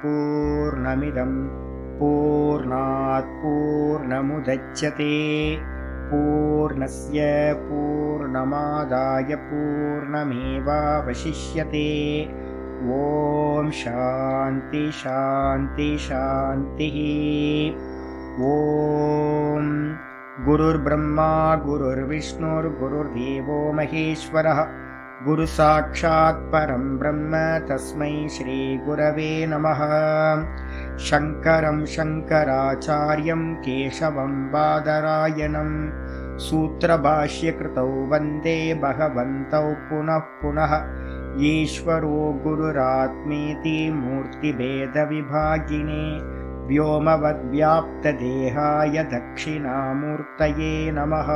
पूर्णमिदं पूर्णात् पूर्णमुदच्यते पूर्णस्य पूर्णमादाय पूर्णमेवावशिष्यते। ॐ शान्ति शान्ति शान्तिः। ॐ गुरुर्ब्रह्मा गुरुर्विष्णुर्गुरुर्देवो महेश्वरः गुरुसाक्षात् परं ब्रह्म तस्मै श्रीगुरवे नमः। शङ्करं शङ्कराचार्यं केशवं बादरायणं सूत्रभाष्यकृतौ वन्दे भगवन्तौ पुनः पुनः। ईश्वरो गुरुरात्मेति मूर्तिभेदविभागिने व्योमवद्व्याप्तदेहाय दक्षिणामूर्तये नमः।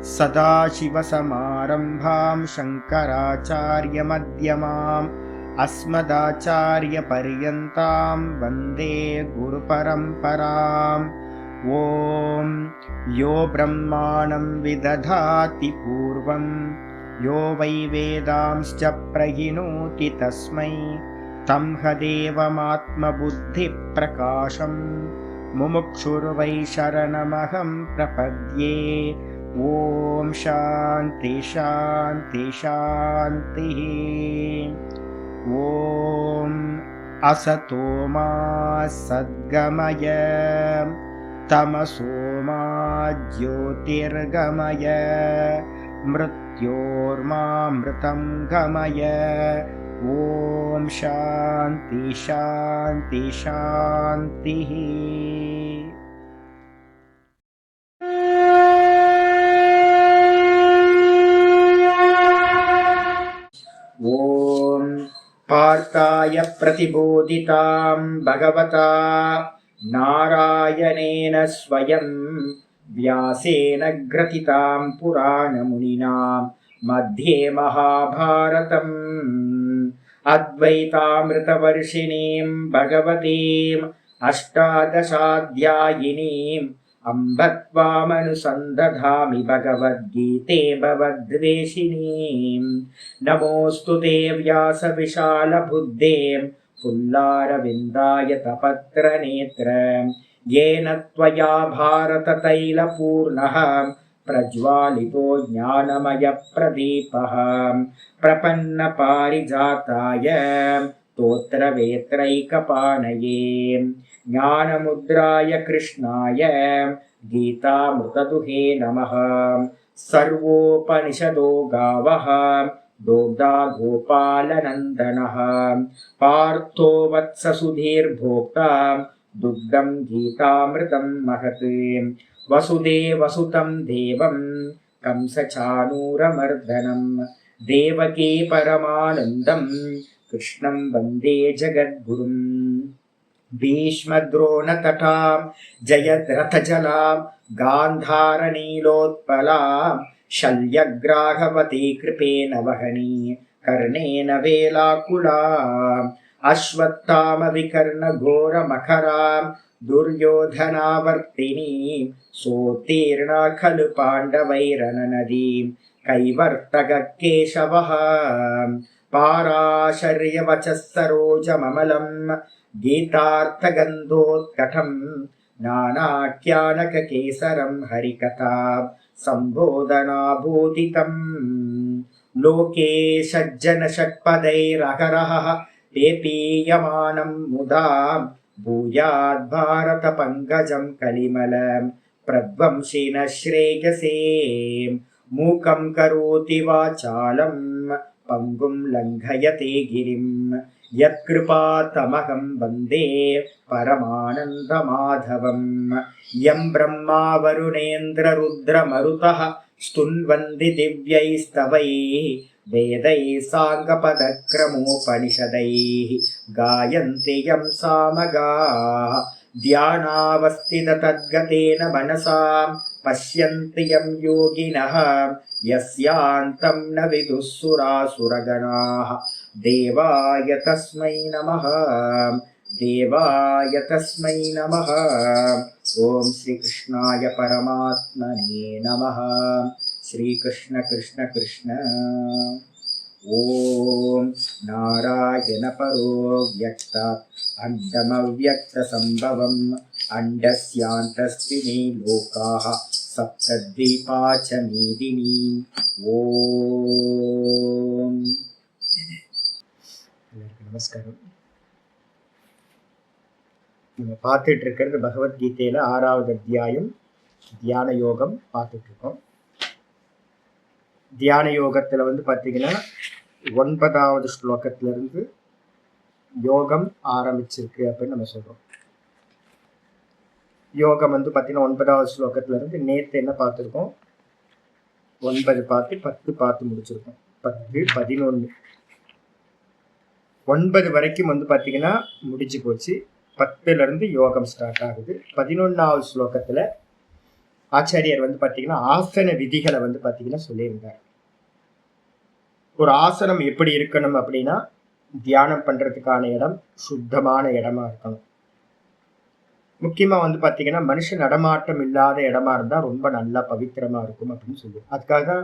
सदाशिवसमारम्भां शङ्कराचार्यमध्यमाम् अस्मदाचार्यपर्यन्तां वन्दे गुरुपरम्पराम्। ॐ यो ब्रह्माणं विदधाति पूर्वं यो वै वेदांश्च प्रहिणोति तस्मै तं हदेवमात्मबुद्धिप्रकाशं मुमुक्षुर्वै शरणमहं प्रपद्ये। ॐ शान्ति शान्ति शान्तिः। ॐ असतो मा सद्गमय तमसो मा ज्योतिर्गमय मृत्योर्मामृतं गमय। ॐ शान्ति शान्ति शान्तिः। ॐ पार्थाय प्रतिबोधितां भगवता नारायणेन स्वयं व्यासेन ग्रथितां पुराणमुनिना मध्ये महाभारतम् अद्वैतामृतवर्षिणीं भगवतीम् अष्टादशाध्यायिनीम् अम्ब त्वामनुसन्दधामि भगवद्गीते भवद्वेषिणीम्। नमोऽस्तु ते व्यासविशालबुद्धे पुल्लारविन्दाय तपत्रनेत्र येन त्वया भारततैलपूर्णः प्रज्वालितो ज्ञानमयप्रदीपः प्रपन्नपारिजाताय स्तोत्रवेत्रैकपाणये ज्ञानमुद्राय कृष्णाय गीतामृतदुहे नमः। सर्वोपनिषदो गावः दोग्धा गोपालनन्दनः पार्थो वत्ससुधीर्भोक्ता दुग्धं गीतामृतं महत्। वसुदेवसुतं देवं कंसचाणूरमर्दनं देवकी परमानन्दं कृष्णं वन्दे जगद्गुरुम्। भीष्मद्रोणतटां जयद्रथजलां गान्धारनीलोत्पलां शल्यग्राहवती कृपेण वहनी कर्णेन वेलाकुलाम् अश्वत्थामविकर्णघोरमखरां दुर्योधनावर्तिनीं सोत्तीर्णा खलु पाण्डवैरननदीं कैवर्तककेशवः पाराशर्यवचः सरोजममलं गीतार्थगन्धोत्कटं नानाख्यानककेसरं हरिकथा सम्बोधनाभूतितम्। लोके सज्जनषट्पदैरहरः पेपीयमानं मुदा भूयाद्भारतपङ्कजं कलिमलं प्रध्वंसिनः श्रेयसे। मूकं करोति वाचालं पङ्गुं लङ्घयते गिरिं यत्कृपातमहं वन्दे परमानन्दमाधवम्। यं ब्रह्मा वरुणेन्द्ररुद्रमरुतः स्तुन्वन्ति दिव्यैस्तवैः वेदैः साङ्गपदक्रमोपनिषदैः गायन्ति यं सामगाः ध्यानावस्थिततद्गतेन मनसा पश्यन्ति यं योगिनः यस्यान्तं न विदुः सुरासुरगणाः। देवाय तस्मै नमः देवाय तस्मै नमः। ॐ श्रीकृष्णाय परमात्मने नमः। श्रीकृष्ण कृष्ण कृष्ण। ஓம் நாராயண பரோ வியக்தாத் அண்டமவ்யக்த சம்பவம் அண்டஸ்யாந்தஸ்தினி லோகாஹ சப்தத்வீபாச்ச மீதினி. ஓம். நமஸ்காரம். நம்ம பார்த்துட்டு இருக்கிறது பகவத்கீதையில 6வது அத்தியாயம் தியான யோகம் பார்த்துட்டு இருக்கோம். தியான யோகத்துல பார்த்தீங்கன்னா 9வது ஸ்லோகத்துல இருந்து யோகம் ஆரம்பிச்சிருக்கு அப்படின்னு நம்ம சொல்றோம். யோகம் பார்த்தீங்கன்னா 9வது ஸ்லோகத்துல இருந்து நேற்று என்ன பார்த்துருக்கோம், 9 பார்த்து 10 பார்த்து முடிச்சிருக்கோம். 10, 11, 9 வரைக்கும் பார்த்தீங்கன்னா முடிச்சு போச்சு. 10ல இருந்து யோகம் ஸ்டார்ட் ஆகுது. 11வது ஸ்லோகத்துல ஆச்சாரியர் பார்த்தீங்கன்னா ஆசன விதிகளை பார்த்தீங்கன்னா சொல்லியிருந்தார். ஒரு ஆசனம் எப்படி இருக்கணும் அப்படின்னா, தியானம் பண்றதுக்கான இடம் சுத்தமான இடமா இருக்கணும். முக்கியமா பார்த்தீங்கன்னா மனுஷன் நடமாட்டம் இல்லாத இடமா இருந்தா ரொம்ப நல்லா பவித்திரமா இருக்கும் அப்படின்னு சொல்லி, அதுக்காக தான்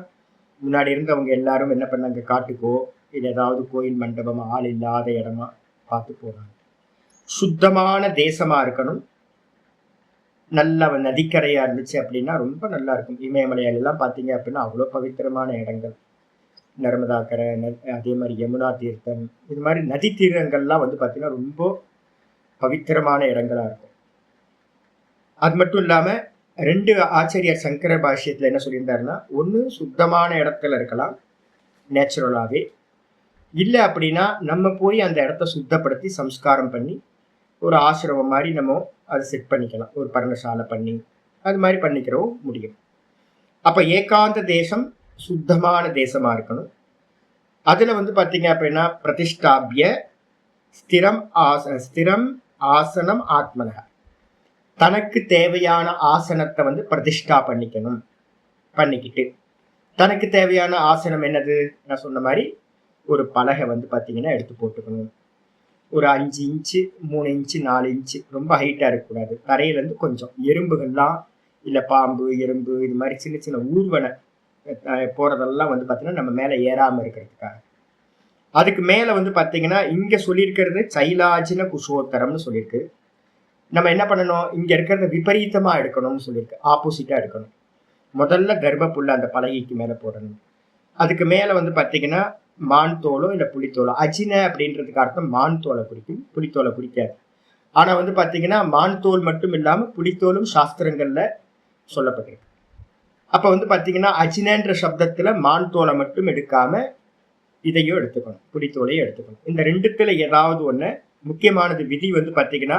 முன்னாடி இருந்தவங்க எல்லாரும் என்ன பண்ணாங்க, காட்டுக்கோ இல்லை ஏதாவது கோயில் மண்டபம் ஆள் இல்லாத இடமா பார்த்து போறாங்க. சுத்தமான தேசமா இருக்கணும். நல்ல நதிக்கரையா இருந்துச்சு அப்படின்னா ரொம்ப நல்லா இருக்கும். இமயமலையெல்லாம் பார்த்தீங்க அப்படின்னா அவ்வளோ பவித்திரமான இடங்கள். நர்மதா கரை, அதே மாதிரி யமுனா தீர்த்தம், இது மாதிரி நதி தீர்த்தங்கள்லாம் பார்த்தீங்கன்னா ரொம்ப பவித்திரமான இடங்களா இருக்கும். அது மட்டும் இல்லாம 2 ஆச்சாரியர் சங்கர பாஷ்யத்துல என்ன சொல்லியிருந்தாருன்னா, ஒன்று சுத்தமான இடத்துல இருக்கலாம் நேச்சுரலாவே, இல்லை அப்படின்னா நம்ம போய் அந்த இடத்த சுத்தப்படுத்தி சம்ஸ்காரம் பண்ணி ஒரு ஆசிரமம் மாதிரி நம்ம அதை செட் பண்ணிக்கலாம், ஒரு பர்ணசாலை பண்ணி அது மாதிரி பண்ணிக்கிறோம் முடியும். அப்ப ஏகாந்த தேசம் சுத்தமான தேசமா இருக்கணும். அதுல பார்த்தீங்க அப்படின்னா பிரதிஷ்டாபிய ஸ்திரம் ஆசனம் ஆத்மனக, தனக்கு தேவையான ஆசனத்தை பிரதிஷ்டா பண்ணிக்கிட்டு, தனக்கு தேவையான ஆசனம் என்னது, நான் சொன்ன மாதிரி ஒரு பலகை பார்த்தீங்கன்னா எடுத்து போட்டுக்கணும். ஒரு 5 இன்ச்சு 3 இன்ச்சு 4 இன்ச்சு, ரொம்ப ஹைட்டா இருக்கக்கூடாது. தரையிலேருந்து கொஞ்சம் எறும்புகள்லாம் இல்லை பாம்பு எறும்பு இது மாதிரி சின்ன சின்ன ஊர்வன போறதெல்லாம் பார்த்தீங்கன்னா நம்ம மேலே ஏறாமல் இருக்கிறதுக்காக. அதுக்கு மேலே பார்த்தீங்கன்னா இங்கே சொல்லியிருக்கிறது சைலாஜின குஷோத்தரம்னு சொல்லியிருக்கு. நம்ம என்ன பண்ணணும், இங்கே இருக்கிறத விபரீதமாக எடுக்கணும்னு சொல்லியிருக்கு, ஆப்போசிட்டாக எடுக்கணும். முதல்ல கர்ப்பப்புள்ள அந்த பலகைக்கு மேலே போடணும். அதுக்கு மேலே பார்த்தீங்கன்னா மான் தோலோ இல்லை புலித்தோலோ, அஜின அப்படின்றதுக்கு அர்த்தம் மான் தோலை குறிக்கும், புலித்தோலை குறிக்காது. ஆனால் பார்த்தீங்கன்னா மான் தோல் மட்டும் இல்லாமல் புலித்தோலும் சாஸ்திரங்கள்ல சொல்லப்பட்டிருக்கு. அப்போ பார்த்தீங்கன்னா அஜினன்ற சப்தத்துல மான் தோலை மட்டும் எடுக்காம இதையும் எடுத்துக்கணும், புலித்தோலையும் எடுத்துக்கணும். இந்த 2த்துல ஏதாவது ஒன்று முக்கியமானது விதி பார்த்தீங்கன்னா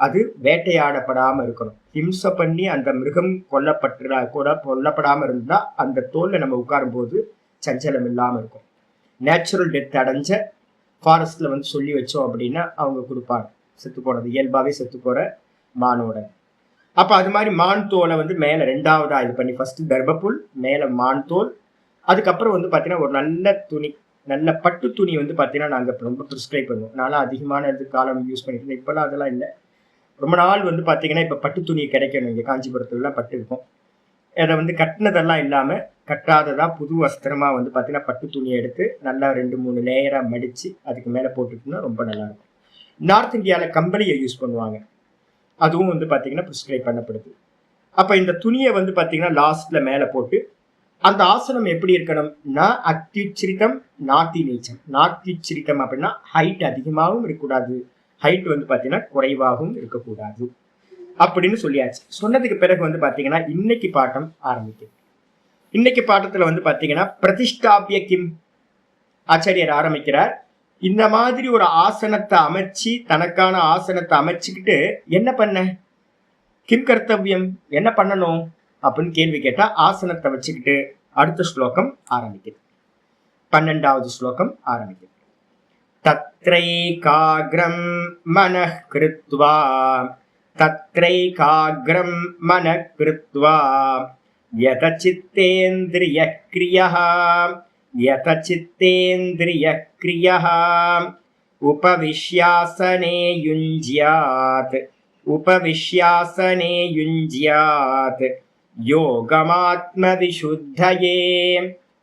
அது வேட்டையாடப்படாமல் இருக்கணும். ஹிம்சை பண்ணி அந்த மிருகம் கொல்லப்படாமல் இருந்தா அந்த தோல்ல நம்ம உட்காரும் போது சஞ்சலம் இல்லாமல் இருக்கும். நேச்சுரல் டெத் அடைஞ்ச ஃபாரஸ்ட்ல சொல்லி வச்சோம் அப்படின்னா அவங்க கொடுப்பாங்க, செத்து போனது இயல்பாவே செத்து போற மானோட. அப்ப அது மாதிரி மான் தோலை மேல 2வதா இது பண்ணி, ஃபர்ஸ்ட் கர்ப்பப்புல், மேல மான் தோல், அதுக்கப்புறம் பார்த்தீங்கன்னா ஒரு நல்ல துணி, நல்ல பட்டு துணி பார்த்தீங்கன்னா நாங்கள் ரொம்ப ப்ரிஸ்கிரைப் பண்ணுவோம். நானும் அதிகமான காலம் யூஸ் பண்ணிட்டு இருந்தேன். இப்பெல்லாம் அதெல்லாம் இல்லை. ரொம்ப நாள் பார்த்தீங்கன்னா இப்போ பட்டு துணி கிடைக்கணும். இங்கே காஞ்சிபுரத்துலலாம் பட்டு இருக்கும். அதை கட்டினதெல்லாம் இல்லாமல் கட்டாததா புது வஸ்திரமா பார்த்தீங்கன்னா பட்டு துணியை எடுத்து நல்லா 2-3 லேயரா மடிச்சு அதுக்கு மேலே போட்டுட்டோம்னா ரொம்ப நல்லா இருக்கும். நார்த் இந்தியாவில் கம்பளியை யூஸ் பண்ணுவாங்க, அதுவும் பார்த்தீங்கன்னா ப்ரிஸ்கிரைப் பண்ணப்படுது. அப்போ இந்த துணியை பார்த்தீங்கன்னா லாஸ்ட்ல மேலே போட்டு, அந்த ஆசனம் எப்படி இருக்கணும்னா அத்யுச்சிரிதம் நாத்தி நீச்சம். நாத்தியுச்சிரிதம் அப்படின்னா ஹைட் அதிகமாகவும் இருக்கக்கூடாது, ஹைட் பார்த்தீங்கன்னா குறைவாகவும் இருக்கக்கூடாது அப்படின்னு சொல்லியாச்சு. சொன்னதுக்கு பிறகு பார்த்தீங்கன்னா இன்னைக்கு பாட்டம் ஆரம்பிக்குது. இன்னைக்கு பாட்டத்துல பார்த்தீங்கன்னா பிரதிஷ்டாபிய கிம் ஆச்சாரியர் ஆரம்பிக்கிறார். இந்த மாதிரி ஒரு ஆசனத்தை அமைச்சு, தனக்கான ஆசனத்தை அமைச்சுக்கிட்டு என்ன பண்ண, கிம் கர்த்தவியம், என்ன பண்ணணும் அப்படின்னு கேள்வி கேட்டா ஆசனத்தை வச்சுக்கிட்டு அடுத்த ஸ்லோகம் ஆரம்பிக்குது. 12வது ஸ்லோகம் ஆரம்பிக்குது. தத்ரைகாக்ரம் மனஹ் கிருத்வா, தத்ரைகாக்ரம் மனஹ் கிருத்வா யதசித்தேந்திரியः க்ரியः, யதசித்தேந்திரியः க்ரியः உபவிஷ்யாசனே யுஞ்ஜ்யாத், உபவிஷ்யாசனே யுஞ்ஜ்யாத் யோகமாத்ம விசுத்தயே,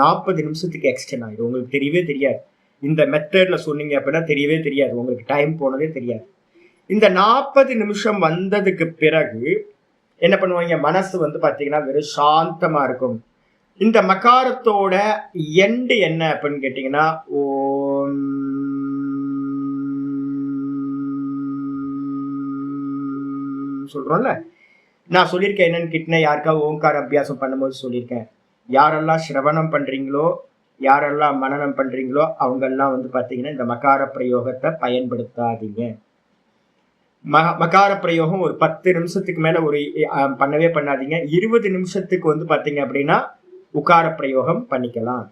40 நிமிஷத்துக்கு எக்ஸ்டெண்ட் ஆயிடும். உங்களுக்கு தெரியவே தெரியாது. இந்த மெத்தட்ல சொன்னீங்க அப்படின்னா தெரியவே தெரியாது, உங்களுக்கு டைம் போனதே தெரியாது. இந்த 40 நிமிஷம் வந்ததுக்கு பிறகு என்ன பண்ணுவாங்க, மனசு வந்து பாத்தீங்கன்னா வெறும் சாந்தமா இருக்கும். இந்த மகாரத்தோட எண்டு என்ன அப்படின்னு கேட்டீங்கன்னா ஓம் சொல்றோம்ல. நான் சொல்லியிருக்கேன் என்னன்னு கேட்டீங்கன்னா, யாருக்காவது ஓங்கார அபியாசம் பண்ணும்போது சொல்லியிருக்கேன், யாரெல்லாம் சிரவணம் பண்றீங்களோ, யாரெல்லாம் மனனம் பண்றீங்களோ அவங்கெல்லாம் வந்து பாத்தீங்கன்னா இந்த மகார பிரயோகத்தை பயன்படுத்தாதீங்க. மகார பிரயோகம் ஒரு 10 நிமிஷத்துக்கு மேல ஒரு பண்ணவே பண்ணாதீங்க. 20 நிமிஷத்துக்கு வந்து பாத்தீங்க அப்படின்னா உக்கார பிரயோகம் பண்ணிக்கலாம்.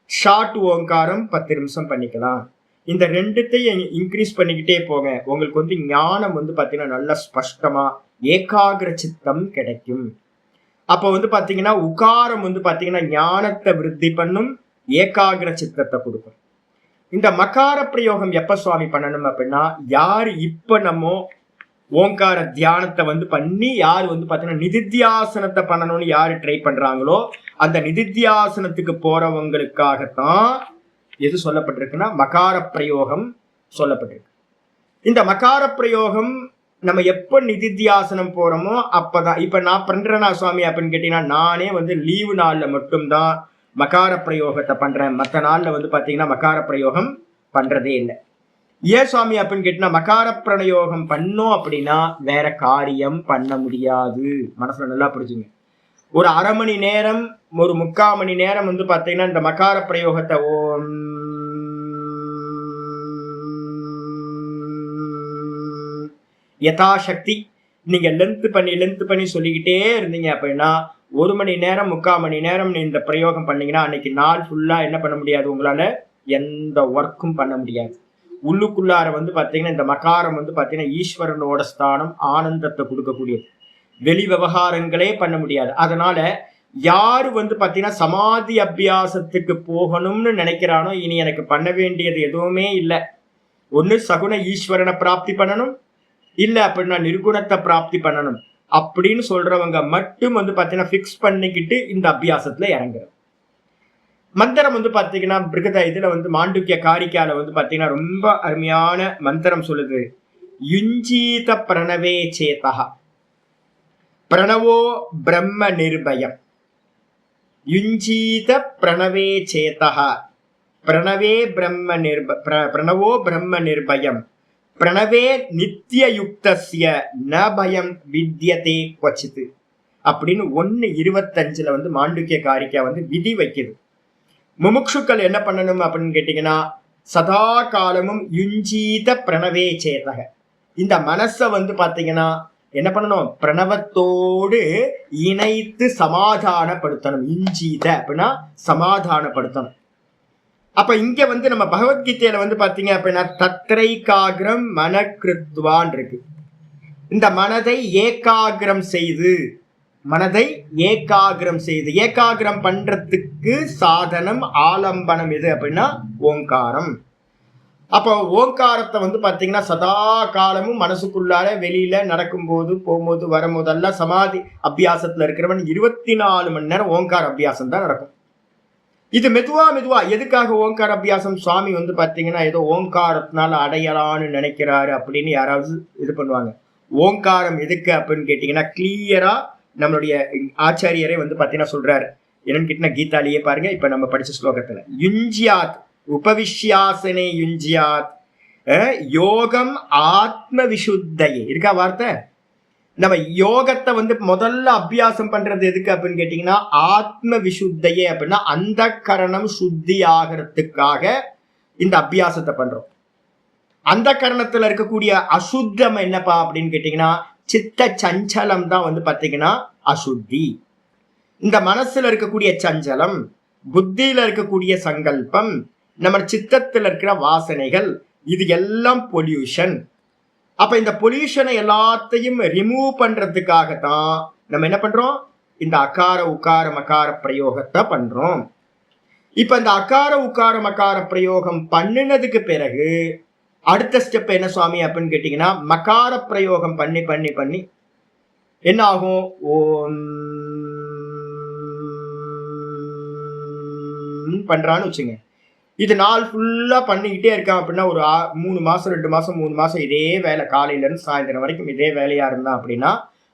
ஷார்ட் ஓங்காரம் 10 நிமிஷம் பண்ணிக்கலாம். இந்த ரெண்டுத்தையும் இன்க்ரீஸ் பண்ணிக்கிட்டே போங்க. உங்களுக்கு வந்து ஞானம் வந்து பாத்தீங்கன்னா நல்ல ஸ்பஷ்டமா ஏகாகிர சித்தம் கிடைக்கும். அப்போ வந்து பாத்தீங்கன்னா உகாரம் வந்து பாத்தீங்கன்னா ஞானத்தை விருத்தி பண்ணும், ஏகாகிர சித்தத்தை கொடுக்கும். இந்த மகார பிரயோகம் எப்ப சுவாமி பண்ணணும் அப்படின்னா, யாரு இப்ப நம்ம ஓங்கார தியானத்தை வந்து பண்ணி யாரு வந்து பாத்தீங்கன்னா நிதித்தியாசனத்தை பண்ணணும்னு யாரு ட்ரை பண்றாங்களோ அந்த நிதித்தியாசனத்துக்கு போறவங்களுக்காகத்தான் எது சொல்லப்பட்டிருக்குன்னா மகார பிரயோகம் சொல்லப்பட்டிருக்கு. இந்த மகார பிரயோகம் நம்ம எப்ப நிதித்தியாசனம் போறோமோ அப்பதான். இப்ப நான் பண்றேனா சுவாமி அப்படின்னு கேட்டீங்கன்னா, நானே வந்து லீவு நாள்ல மட்டும்தான் மகார பிரயோகத்தை பண்றேன். மற்ற நாள்ல வந்து பாத்தீங்கன்னா மகார பிரயோகம் பண்றதே இல்லை. ஏன் சுவாமி அப்படின்னு கேட்டீங்கன்னா, மகார பிரயோகம் பண்ணோம் அப்படின்னா வேற காரியம் பண்ண முடியாது. மனசுல நல்லா புரிஞ்சுங்க. ஒரு அரை மணி நேரம், ஒரு 3/4 மணி நேரம் வந்து பாத்தீங்கன்னா இந்த மகார பிரயோகத்தை ஓம் யதாசக்தி நீங்க லென்த் பண்ணி சொல்லிக்கிட்டே இருந்தீங்க அப்படின்னா 1 மணி நேரம் 3/4 மணி நேரம் இந்த பிரயோகம் பண்ணீங்கன்னா அன்னைக்கு நாள் ஃபுல்லா என்ன பண்ண முடியாது, உங்களால எந்த ஒர்க்கும் பண்ண முடியாது. உள்ளுக்குள்ளார வந்து பாத்தீங்கன்னா இந்த மகாரம் வந்து பாத்தீங்கன்னா ஈஸ்வரனோட ஸ்தானம், ஆனந்தத்தை கொடுக்கக்கூடியது. வெளி விவகாரங்களே பண்ண முடியாது. அதனால யாரு வந்து பாத்தீங்கன்னா சமாதி அபியாசத்துக்கு போகணும்னு நினைக்கிறானோ, இனி எனக்கு பண்ண வேண்டியது எதுவுமே இல்லை, ஒண்ணு சகுன ஈஸ்வரனை பிராப்தி பண்ணணும், இல்ல அப்படின்னா நிர்குணத்தை பிராப்தி பண்ணணும் அப்படின்னு சொல்றவங்க மட்டும் வந்து பாத்தீங்கன்னா பிக்ஸ் பண்ணிக்கிட்டு இந்த அபியாசத்துல இறங்குறது. மந்திரம் வந்து பாத்தீங்கன்னா பிருகத இதுல வந்து மாண்டுக்கிய காரிக்கால வந்து பாத்தீங்கன்னா ரொம்ப அருமையான மந்திரம் சொல்லுது. யுஞ்சீத பிரணவே சேதா பிரணவோ பிரம்ம நிர்பயம். யுஞ்சீத பிரணவே சேதா பிரணவே பிரம்ம பிரணவோ பிரம்ம நிர்பயம் பிரணவே நித்திய யுக்தஸ்ய ந பயம் வித்யதே கொச்சித்து அப்படின்னு 1:25 வந்து மாண்டுக்கிய காரிக்கா வந்து விதி வைக்குது. முமுட்சுக்கள் என்ன பண்ணணும் அப்படின்னு கேட்டீங்கன்னா, சதா காலமும் யுஞ்சீத பிரணவே சேதக, இந்த மனசை வந்து பாத்தீங்கன்னா என்ன பண்ணணும், பிரணவத்தோடு இணைத்து சமாதானப்படுத்தணும். யுஞ்சீத அப்படின்னா சமாதானப்படுத்தணும். அப்ப இங்க வந்து நம்ம பகவத்கீதையில வந்து பாத்தீங்க அப்படின்னா தத்ரைகாகிரம் மனக்கிருத்வான் இருக்கு. இந்த மனதை ஏகாகிரம் செய்து, மனதை ஏகாகிரம் செய்து, ஏகாகிரம் பண்றதுக்கு சாதனம் ஆலம்பனம் எது அப்படின்னா ஓங்காரம். அப்போ ஓங்காரத்தை வந்து பாத்தீங்கன்னா சதா காலமும் மனசுக்குள்ளார வெளியில நடக்கும்போது போகும்போது வரும்போதெல்லாம் சமாதி அபியாசத்துல இருக்கிறவன் 24 மணி நேரம் ஓங்கார அபியாசம் தான் நடக்கும். இது மெதுவா எதுக்காக ஓங்கார அபியாசம் சுவாமி வந்து பாத்தீங்கன்னா ஏதோ ஓங்காரத்தினால அடையலான்னு நினைக்கிறாரு அப்படின்னு யாராவது இது பண்ணுவாங்க. ஓங்காரம் எதுக்கு அப்படின்னு கேட்டீங்கன்னா கிளியரா நம்மளுடைய ஆச்சாரியரே வந்து பாத்தீங்கன்னா சொல்றாரு. என்னன்னு கேட்டீங்கன்னா கீதாலேயே பாருங்க, இப்ப நம்ம படிச்ச ஸ்லோகத்துல யுஞ்சியாத் உபவிஷ்யாசனே யுஞ்சியாத் யோகம் ஆத்ம விசுத்தையே இருக்கா வார்த்தை. நம்ம யோகத்தை வந்து முதல்ல அபியாசம் பண்றது எதுக்கு அப்படின்னு கேட்டீங்கன்னா ஆத்ம விசுத்தையே அப்படின்னா அந்த கரணம் சுத்தி ஆகிறதுக்காக இந்த அபியாசத்தை பண்றோம். அந்த கரணத்துல இருக்கக்கூடிய அசுத்தம் என்னப்பா அப்படின்னு கேட்டீங்கன்னா சித்த சஞ்சலம் தான் வந்து பாத்தீங்கன்னா அசுத்தி. இந்த மனசுல இருக்கக்கூடிய சஞ்சலம், புத்தியில இருக்கக்கூடிய சங்கல்பம், நம்ம சித்தத்துல இருக்கிற வாசனைகள், இது எல்லாம் பொல்யூஷன். அப்ப இந்த பொல்யூஷனை எல்லாத்தையும் ரிமூவ் பண்றதுக்காகத்தான் நம்ம என்ன பண்றோம், இந்த அகார உகார மகார பிரயோகத்தை பண்றோம். இப்ப இந்த அகார உகார மகார பிரயோகம் பண்ணினதுக்கு பிறகு அடுத்த ஸ்டெப் என்ன சுவாமி அப்படின்னு கேட்டீங்கன்னா, மகார பிரயோகம் பண்ணி பண்ணி பண்ணி என்ன ஆகும், ஓம் பண்றான்னு வச்சுங்க. இது நாள் ஃபுல்லா பண்ணிக்கிட்டே இருக்கான் அப்படின்னா ஒரு 3 மாசம் 2 மாசம் 3 மாசம் இதே வேலை, காலையில இருந்து சாயந்தரம் வரைக்கும் இதே வேலையா இருந்தா அப்படின்னா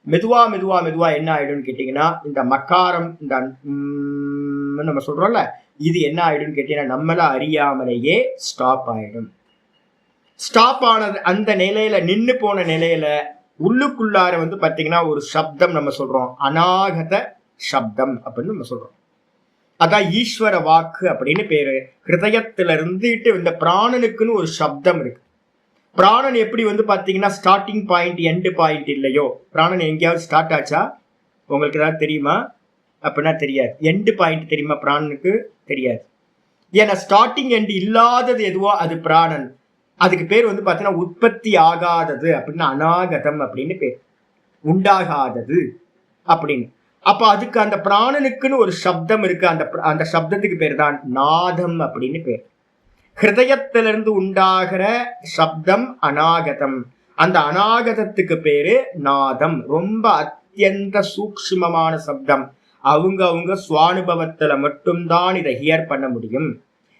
மெதுவா மெதுவா மெதுவா என்ன ஆயிடும்னு கேட்டீங்கன்னா, இந்த மக்காரம், இந்த நம்ம சொல்றோம்ல, இது என்ன ஆயிடும்னு கேட்டீங்கன்னா நம்மள அறியாமலேயே ஸ்டாப் ஆயிடும். ஸ்டாப் ஆனது அந்த நிலையில, நின்னு போன நிலையில உள்ளுக்குள்ளார வந்து பாத்தீங்கன்னா ஒரு சப்தம் நம்ம சொல்றோம், அநாகத சப்தம் அப்படின்னு நம்ம சொல்றோம். அதான் ஈஸ்வர வாக்கு அப்படின்னு பேரு. ஹிருதயத்துல இருந்துட்டு இந்த பிராணனுக்குன்னு ஒரு சப்தம் இருக்கு. பிராணன் எப்படி வந்து பாத்தீங்கன்னா ஸ்டார்டிங் பாயிண்ட் எண்டு பாயிண்ட் இல்லையோ, பிராணன் எங்கேயாவது ஸ்டார்ட் ஆச்சா உங்களுக்கு ஏதாவது தெரியுமா? அப்படின்னா தெரியாது. எண்டு பாயிண்ட் தெரியுமா பிராணனுக்கு? தெரியாது. ஏன்னா ஸ்டார்டிங் எண்டு இல்லாதது எதுவோ அது பிராணன். அதுக்கு பேர் வந்து பாத்தீங்கன்னா உற்பத்தி ஆகாதது அப்படின்னு அநாகதம் அப்படின்னு பேர், உண்டாகாதது அப்படின்னு. அப்ப அதுக்கு அந்த பிராணனுக்குன்னு ஒரு சப்தம் இருக்கு. அந்த சப்தத்துக்கு பேர் தான் நாதம் அப்படின்னு பேர். ஹிருதயத்திலிருந்து உண்டாகிற சப்தம் அநாகதம். அந்த அநாகதத்துக்கு பேரு நாதம். ரொம்ப அத்தியந்த சூக்ஷ்மமான சப்தம். அவங்க சுவானுபவத்துல மட்டும்தான் இதை ஹியர் பண்ண முடியும்.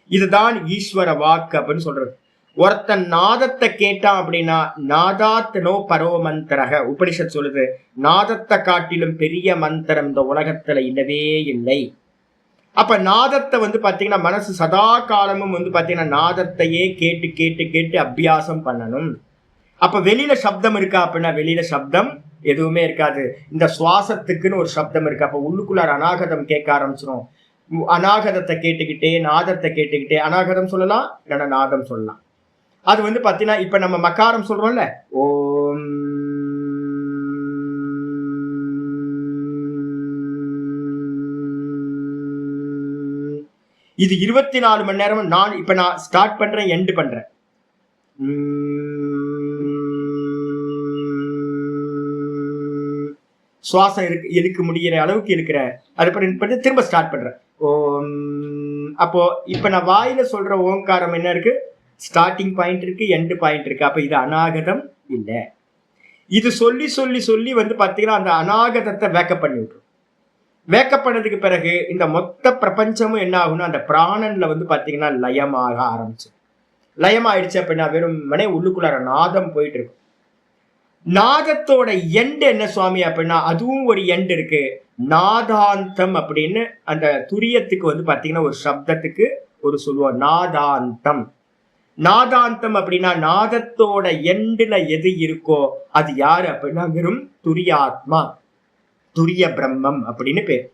இதுதான் ஈஸ்வர வாக்கு அப்படின்னு சொல்றது. ஒருத்தன் நாதத்தை கேட்டான் அப்படின்னா நாதாத் நோ பரோ மந்திரக, உபனிஷத் சொல்லுது, நாதத்தை காட்டிலும் பெரிய மந்திரம் இந்த உலகத்துல இல்லவே இல்லை. அப்ப நாதத்தை வந்து பாத்தீங்கன்னா மனசு சதா காலமும் வந்து பாத்தீங்கன்னா நாதத்தையே கேட்டு கேட்டு கேட்டு அபியாசம் பண்ணணும். அப்ப வெளியில சப்தம் இருக்கா அப்படின்னா வெளியில சப்தம் எதுவுமே இருக்காது. இந்த சுவாசத்துக்குன்னு ஒரு சப்தம் இருக்கு. அப்ப உள்ளுக்குள்ளார அநாகதம் கேட்க ஆரம்பிச்சிடும். அநாகதத்தை கேட்டுக்கிட்டே நாதத்தை கேட்டுக்கிட்டே அநாகதம் சொல்லலாம், இல்லைன்னா நாதம் சொல்லலாம். அது வந்து பாத்தீங்கன்னா இப்ப நம்ம மக்காரம் சொல்றோம்ல, ஓம், இது 24 மணி நேரம். நான் ஸ்டார்ட் பண்றேன், எண்டு பண்றேன். சுவாசம் இழுக்க முடிகிற அளவுக்கு இருக்கிறேன், அது திரும்ப ஸ்டார்ட் பண்றேன். ஓம். அப்போ இப்ப நான் வாயில சொல்ற ஓங்காரம் என்ன இருக்கு? ஸ்டார்டிங் பாயிண்ட் இருக்கு, எண்டு பாயிண்ட் இருக்கு. அப்ப இது அநாகதம் இல்ல. இது சொல்லி சொல்லி சொல்லி வந்து பாத்தீங்கன்னா அந்த அநாகதத்தை வேக்கப் பண்ணி விட்டுரும். வேக்கப் பண்ணதுக்கு பிறகு இந்த மொத்த பிரபஞ்சமும் என்ன ஆகும்னா அந்த பிராணன்ல வந்து பாத்தீங்கன்னா லயமாக ஆரம்பிச்சு. லயமாயிடுச்சு அப்படின்னா வெறும் மனே உள்ளுக்குள்ளார நாதம் போயிட்டு இருக்கும். நாதத்தோட எண்டு என்ன சுவாமி அப்படின்னா அதுவும் ஒரு எண்டு இருக்கு, நாதாந்தம் அப்படின்னு. அந்த துரியத்துக்கு வந்து பாத்தீங்கன்னா ஒரு சப்தத்துக்கு ஒரு சொல்லுவோம் நாதாந்தம். நாதாந்தம் அப்படின்னா நாதத்தோட எண்டுல எது இருக்கோ அது யாரு அப்படின்னா வெறும் துரியாத்மா, துரிய பிரம்மம் அப்படின்னு பேர்.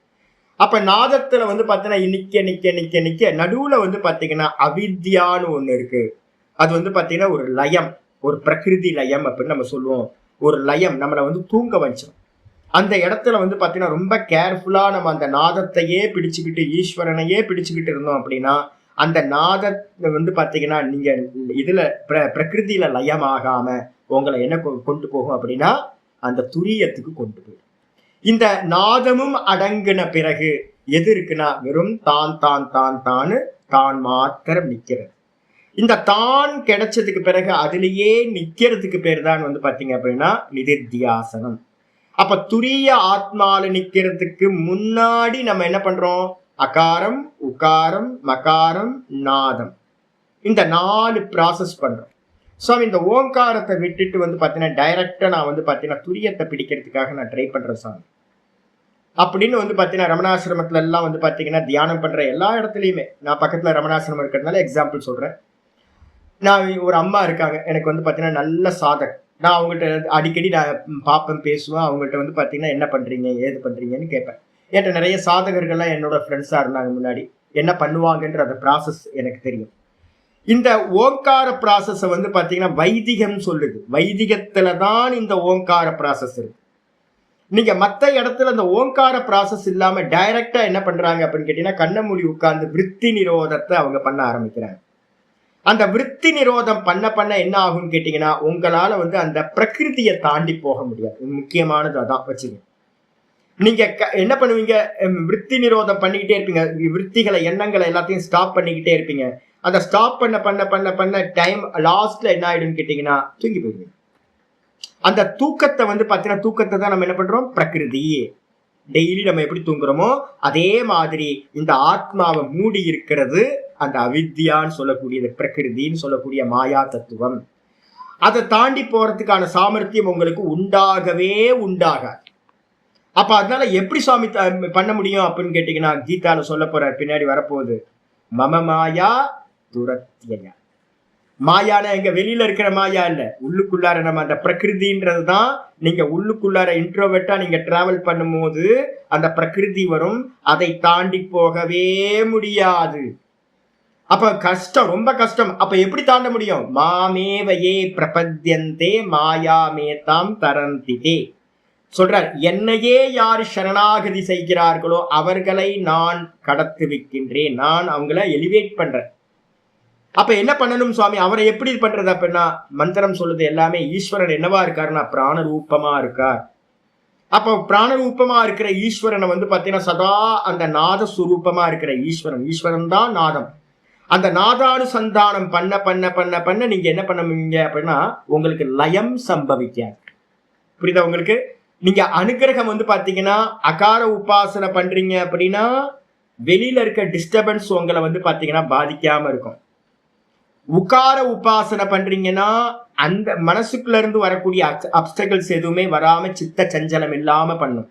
அப்ப நாதத்துல வந்து பாத்தீங்கன்னா நிக்க நிக்க நிக்க நிக்க நடுவுல வந்து பாத்தீங்கன்னா அவித்யான்னு ஒண்ணு இருக்கு. அது வந்து பாத்தீங்கன்னா ஒரு லயம், ஒரு பிரகிருதி லயம் அப்படின்னு நம்ம சொல்லுவோம். ஒரு லயம் நம்மளை வந்து தூங்க வச்சிடும். அந்த இடத்துல வந்து பாத்தீங்கன்னா ரொம்ப கேர்ஃபுல்லா நம்ம அந்த நாதத்தையே பிடிச்சுக்கிட்டு ஈஸ்வரனையே பிடிச்சுக்கிட்டு இருந்தோம் அப்படின்னா அந்த நாதத்தை வந்து பாத்தீங்கன்னா நீங்க இதுல பிரகிருதியில லயம் ஆகாம உங்களை என்ன கொண்டு போகும் அப்படின்னா அந்த துரியத்துக்கு கொண்டு போகும். இந்த நாதமும் அடங்கின பிறகு எது இருக்குன்னா வெறும் தான் தான் தான் தான்னு தான் மாத்திரம் நிக்கிறது. இந்த தான் கிடைச்சதுக்கு பிறகு அதுலயே நிக்கிறதுக்கு பேர் தான் வந்து பாத்தீங்க அப்படின்னா நிதித்தியாசனம். அப்ப துரிய ஆத்மால நிக்கிறதுக்கு முன்னாடி நம்ம என்ன பண்றோம்? அகாரம், உகாரம், மகாரம், நாதம், இந்த 4 ப்ராசஸ் பண்றோம். ஸோ இந்த ஓங்காரத்தை விட்டுட்டு வந்து பார்த்தீங்கன்னா டைரக்டா நான் வந்து பார்த்தீங்கன்னா துரியத்தை பிடிக்கிறதுக்காக நான் ட்ரை பண்றேன் சாமி அப்படின்னு வந்து பார்த்தீங்கன்னா ரமணாசிரமத்துல எல்லாம் வந்து பார்த்தீங்கன்னா தியானம் பண்ற எல்லா இடத்துலையுமே, நான் பக்கத்துல ரமணாசிரமம் இருக்கிறதுனால எக்ஸாம்பிள் சொல்றேன். நான் ஒரு அம்மா இருக்காங்க, எனக்கு வந்து பார்த்தீங்கன்னா நல்ல சாதகம். நான் அவங்கள்ட்ட அடிக்கடி நான் பார்ப்பேன், பேசுவேன். அவங்கள்ட்ட வந்து பார்த்தீங்கன்னா என்ன பண்றீங்க ஏது பண்றீங்கன்னு கேட்பேன். என்கிட்ட நிறைய சாதகர்கள்லாம் என்னோட ஃப்ரெண்ட்ஸா இருந்தாங்க முன்னாடி. என்ன பண்ணுவாங்கன்ற அந்த ப்ராசஸ் எனக்கு தெரியும். இந்த ஓங்கார ப்ராசஸை வந்து பார்த்தீங்கன்னா வைதிகம் சொல்லுது. வைதிகத்துல தான் இந்த ஓங்கார ப்ராசஸ் இருக்கு. நீங்க மற்ற இடத்துல அந்த ஓங்கார ப்ராசஸ் இல்லாம டைரக்டா என்ன பண்றாங்க அப்படின்னு கேட்டீங்கன்னா கண்ணை மூடி உட்கார்ந்து விருத்தி நிரோதத்தை அவங்க பண்ண ஆரம்பிக்கிறாங்க. அந்த விருத்தி நிரோதம் பண்ண பண்ண என்ன ஆகும்னு கேட்டீங்கன்னா உங்களால வந்து அந்த பிரகிருதியை தாண்டி போக முடியாது. முக்கியமானது அதான் வச்சுங்க. நீங்க என்ன பண்ணுவீங்க? விருத்தி நிரோதம் பண்ணிக்கிட்டே இருப்பீங்க. விருத்திகளை எண்ணங்களை எல்லாத்தையும் ஸ்டாப் பண்ணிக்கிட்டே இருப்பீங்க. அதை ஸ்டாப் பண்ண பண்ண பண்ண பண்ண டைம் லாஸ்ட்ல என்ன ஆயிடும்னு கேட்டீங்கன்னா தூங்கி போயிடுவீங்க. அந்த தூக்கத்தை வந்து பாத்தீங்கன்னா தூக்கத்தை தான் நம்ம என்ன பண்றோம்? பிரகிருதி. டெய்லி நம்ம எப்படி தூங்குறோமோ அதே மாதிரி இந்த ஆத்மாவை மூடி இருக்கிறது அந்த அவித்யான்னு சொல்லக்கூடியது, பிரகிருதின்னு சொல்லக்கூடிய மாயா தத்துவம். அதை தாண்டி போறதுக்கான சாமர்த்தியம் உங்களுக்கு உண்டாகவே உண்டாகாது. அப்ப அதனால எப்படி சுவாமி பண்ண முடியும் அப்படின்னு கேட்டீங்கன்னா, கீதால சொல்ல போற பின்னாடி வரப்போகுது, மம மாயா துரத்தியா. மாயான எங்க வெளியில இருக்கிற மாயா இல்ல, உள்ளுக்குள்ளார நம்ம அந்த பிரகிருதின்றதுதான். நீங்க உள்ளுக்குள்ளார இன்ட்ரோவெர்ட்டா நீங்க டிராவல் பண்ணும்போது அந்த பிரகிருதி வரும், அதை தாண்டி போகவே முடியாது. அப்ப கஷ்டம், ரொம்ப கஷ்டம். அப்ப எப்படி தாண்ட முடியும்? மாமேவையே பிரபத்யந்தே மாயாமேதாம் தரந்திதே சொல்றார். என்னையே யார் சரணாகதி செய்கிறார்களோ அவர்களை நான் கடத்து வைக்கின்றேன், நான் அவங்கள எலிவேட் பண்றேன். அப்ப என்ன பண்ணணும் சுவாமி? அவரை எப்படி பண்றது அப்படின்னா, மந்திரம் சொல்லுது எல்லாமே ஈஸ்வரன் என்னவா இருக்காருன்னா பிராண ரூபமா இருக்கார். அப்போ பிராண ரூபமா இருக்கிற ஈஸ்வரனை பாத்தீங்கன்னா சதா அந்த நாத சுரூபமா இருக்கிற ஈஸ்வரன், ஈஸ்வரன் தான் நாதம். அந்த நாதானுசந்தானம் பண்ண பண்ண பண்ண பண்ண நீங்க என்ன பண்ணுவீங்க அப்படின்னா உங்களுக்கு லயம் சம்பவிக்காது. புரியுதா உங்களுக்கு? நீங்க அனுகிரகம் பாத்தீங்கன்னா அகார உபாசனை பண்றீங்க அப்படின்னா வெளியில இருக்க டிஸ்டர்பன்ஸ் உங்களை பாத்தீங்கன்னா பாதிக்காம இருக்கும். உகார உபாசனை பண்றீங்கன்னா அந்த மனசுக்குள்ள இருந்து வரக்கூடிய அப்டக்கிள்ஸ் எதுவுமே வராம சித்த சஞ்சலம் இல்லாம பண்ணும்.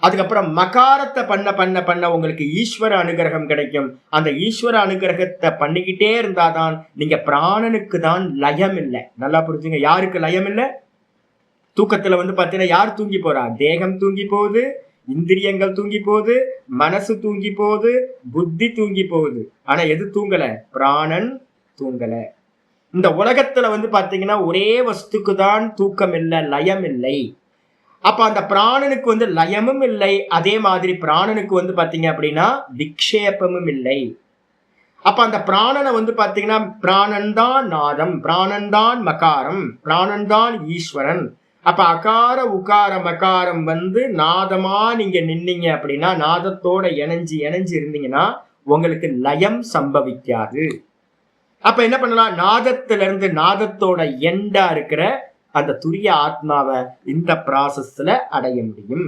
அதுக்கப்புறம் மகாரத்தை பண்ண பண்ண பண்ண உங்களுக்கு ஈஸ்வர அனுகிரகம் கிடைக்கும். அந்த ஈஸ்வர அனுகிரகத்தை பண்ணிக்கிட்டே இருந்தாதான் நீங்க பிராணனுக்கு தான் லயம் இல்லை. நல்லா புரிஞ்சுங்க. யாருக்கு லயம் இல்லை? தூக்கத்துல பாத்தீங்கன்னா யார் தூங்கி போறா? தேகம் தூங்கி போகுது, இந்திரியங்கள் தூங்கி போகுது, மனசு தூங்கி போகுது, புத்தி தூங்கி போகுது. ஆனா எது தூங்கல? பிராணன் தூங்கல. இந்த உலகத்துல பாத்தீங்கன்னா ஒரே வஸ்துக்கு தான் தூக்கம் இல்லை, லயம் இல்லை. அப்ப அந்த பிராணனுக்கு லயமும் இல்லை, அதே மாதிரி பிராணனுக்கு பாத்தீங்க அப்படின்னா விக்ஷேபமும் இல்லை. அப்ப அந்த பிராணனை பாத்தீங்கன்னா பிராணன் தான் நாதம், பிராணன் தான் மகாரம், பிராணன் தான் ஈஸ்வரன். அப்ப அகார உகார மகாரம் நாதமா நீங்க நின்னீங்க அப்படின்னா, நாதத்தோட இணைஞ்சு இணைஞ்சு இருந்தீங்கன்னா உங்களுக்கு லயம் சம்பவிக்காது. அப்ப என்ன பண்ணலாம்? நாதத்திலிருந்து நாதத்தோட எண்டா இருக்கிற அந்த துரிய ஆத்மாவை இந்த ப்ராசஸ்ல அடைய முடியும்.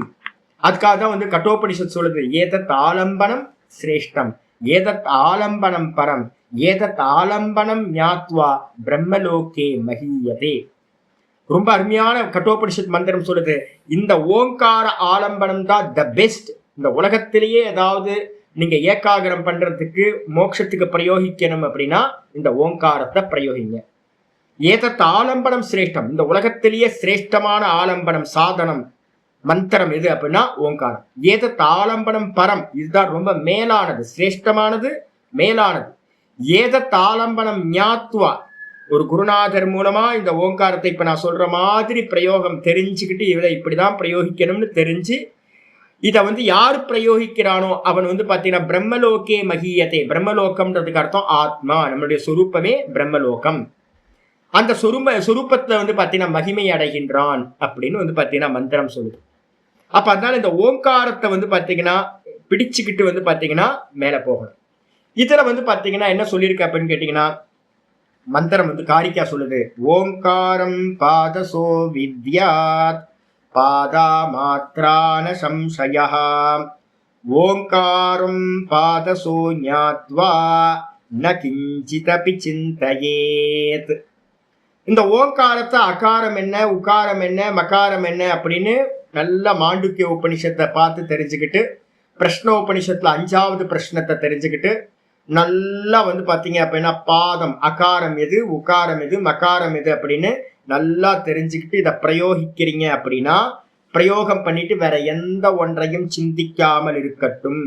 அதுக்காக தான் கட்டோபனிஷத் சொல்லுது, ஏதத் ஆலம்பனம் சிரேஷ்டம், ஏதத் ஆலம்பனம் பரம், ஏதத் ஆலம்பனம் ஞாத்வா பிரம்மலோகே மஹீயதே. ரொம்ப அருமையான கட்டோபனிஷத் மந்திரம் சொல்லுது, இந்த ஓங்கார ஆலம்பனம் தான் த பெஸ்ட். இந்த உலகத்திலேயே ஏதாவது நீங்க ஏகாகிரம் பண்றதுக்கு மோட்சத்துக்கு பிரயோகிக்கணும் அப்படின்னா இந்த ஓங்காரத்தை பிரயோகிங்க. ஏதத் ஆலம்பனம் சிரேஷ்டம், இந்த உலகத்திலேயே சிரேஷ்டமான ஆலம்பனம் சாதனம் மந்திரம் எது அப்படின்னா ஓங்காரம். ஏதத் ஆலம்பனம் பரம், இதுதான் ரொம்ப மேலானது, சிரேஷ்டமானது, மேலானது. ஏதத் ஆலம்பனம் ஞாத்வா, ஒரு குருநாதர் மூலமா இந்த ஓங்காரத்தை இப்ப நான் சொல்ற மாதிரி பிரயோகம் தெரிஞ்சுக்கிட்டு இதை இப்படிதான் பிரயோகிக்கணும்னு தெரிஞ்சு இதை யாரு பிரயோகிக்கிறானோ அவன் பாத்தீங்கன்னா பிரம்மலோகே மகியதே. பிரம்மலோகம்ன்றதுக்கு அர்த்தம் ஆத்மா, நம்மளுடைய சொரூப்பமே பிரம்மலோகம். அந்த சொரூபத்தை பாத்தீங்கன்னா மகிமை அடைகின்றான் அப்படின்னு பாத்தீங்கன்னா மந்திரம் சொல்லுது. அப்ப அதனால இந்த ஓங்காரத்தை பாத்தீங்கன்னா பிடிச்சுக்கிட்டு பாத்தீங்கன்னா மேல போகணும். இதுல பாத்தீங்கன்னா என்ன சொல்லியிருக்கு அப்படின்னு கேட்டீங்கன்னா, மந்திரம் காரிக்கா சொல்லுது, ஓங்காரம் பாதசோ வித்யாத் பாதா மாத்ரான சம்சயா ஓங்காரம் பாதசோ ஞாத்வா ந கிஞ்சிதபி சிந்தயேத். இந்த ஓங்காரத்தை அகாரம் என்ன, உகாரம் என்ன, மகாரம் என்ன அப்படின்னு நல்ல மாண்டுக்கிய உபனிஷத்தை பார்த்து தெரிஞ்சுக்கிட்டு, பிரஷ்னோபனிஷத்துல 5வது பிரஷ்னத்தை தெரிஞ்சுக்கிட்டு, நல்லா பாத்தீங்க அப்படின்னா பாதம் அகாரம் எது, உகாரம் எது, மகாரம் எது அப்படின்னு நல்லா தெரிஞ்சுக்கிட்டு இதை பிரயோகிக்கிறீங்க அப்படின்னா, பிரயோகம் பண்ணிட்டு வேற எந்த ஒன்றையும் சிந்திக்காமல் இருக்கட்டும்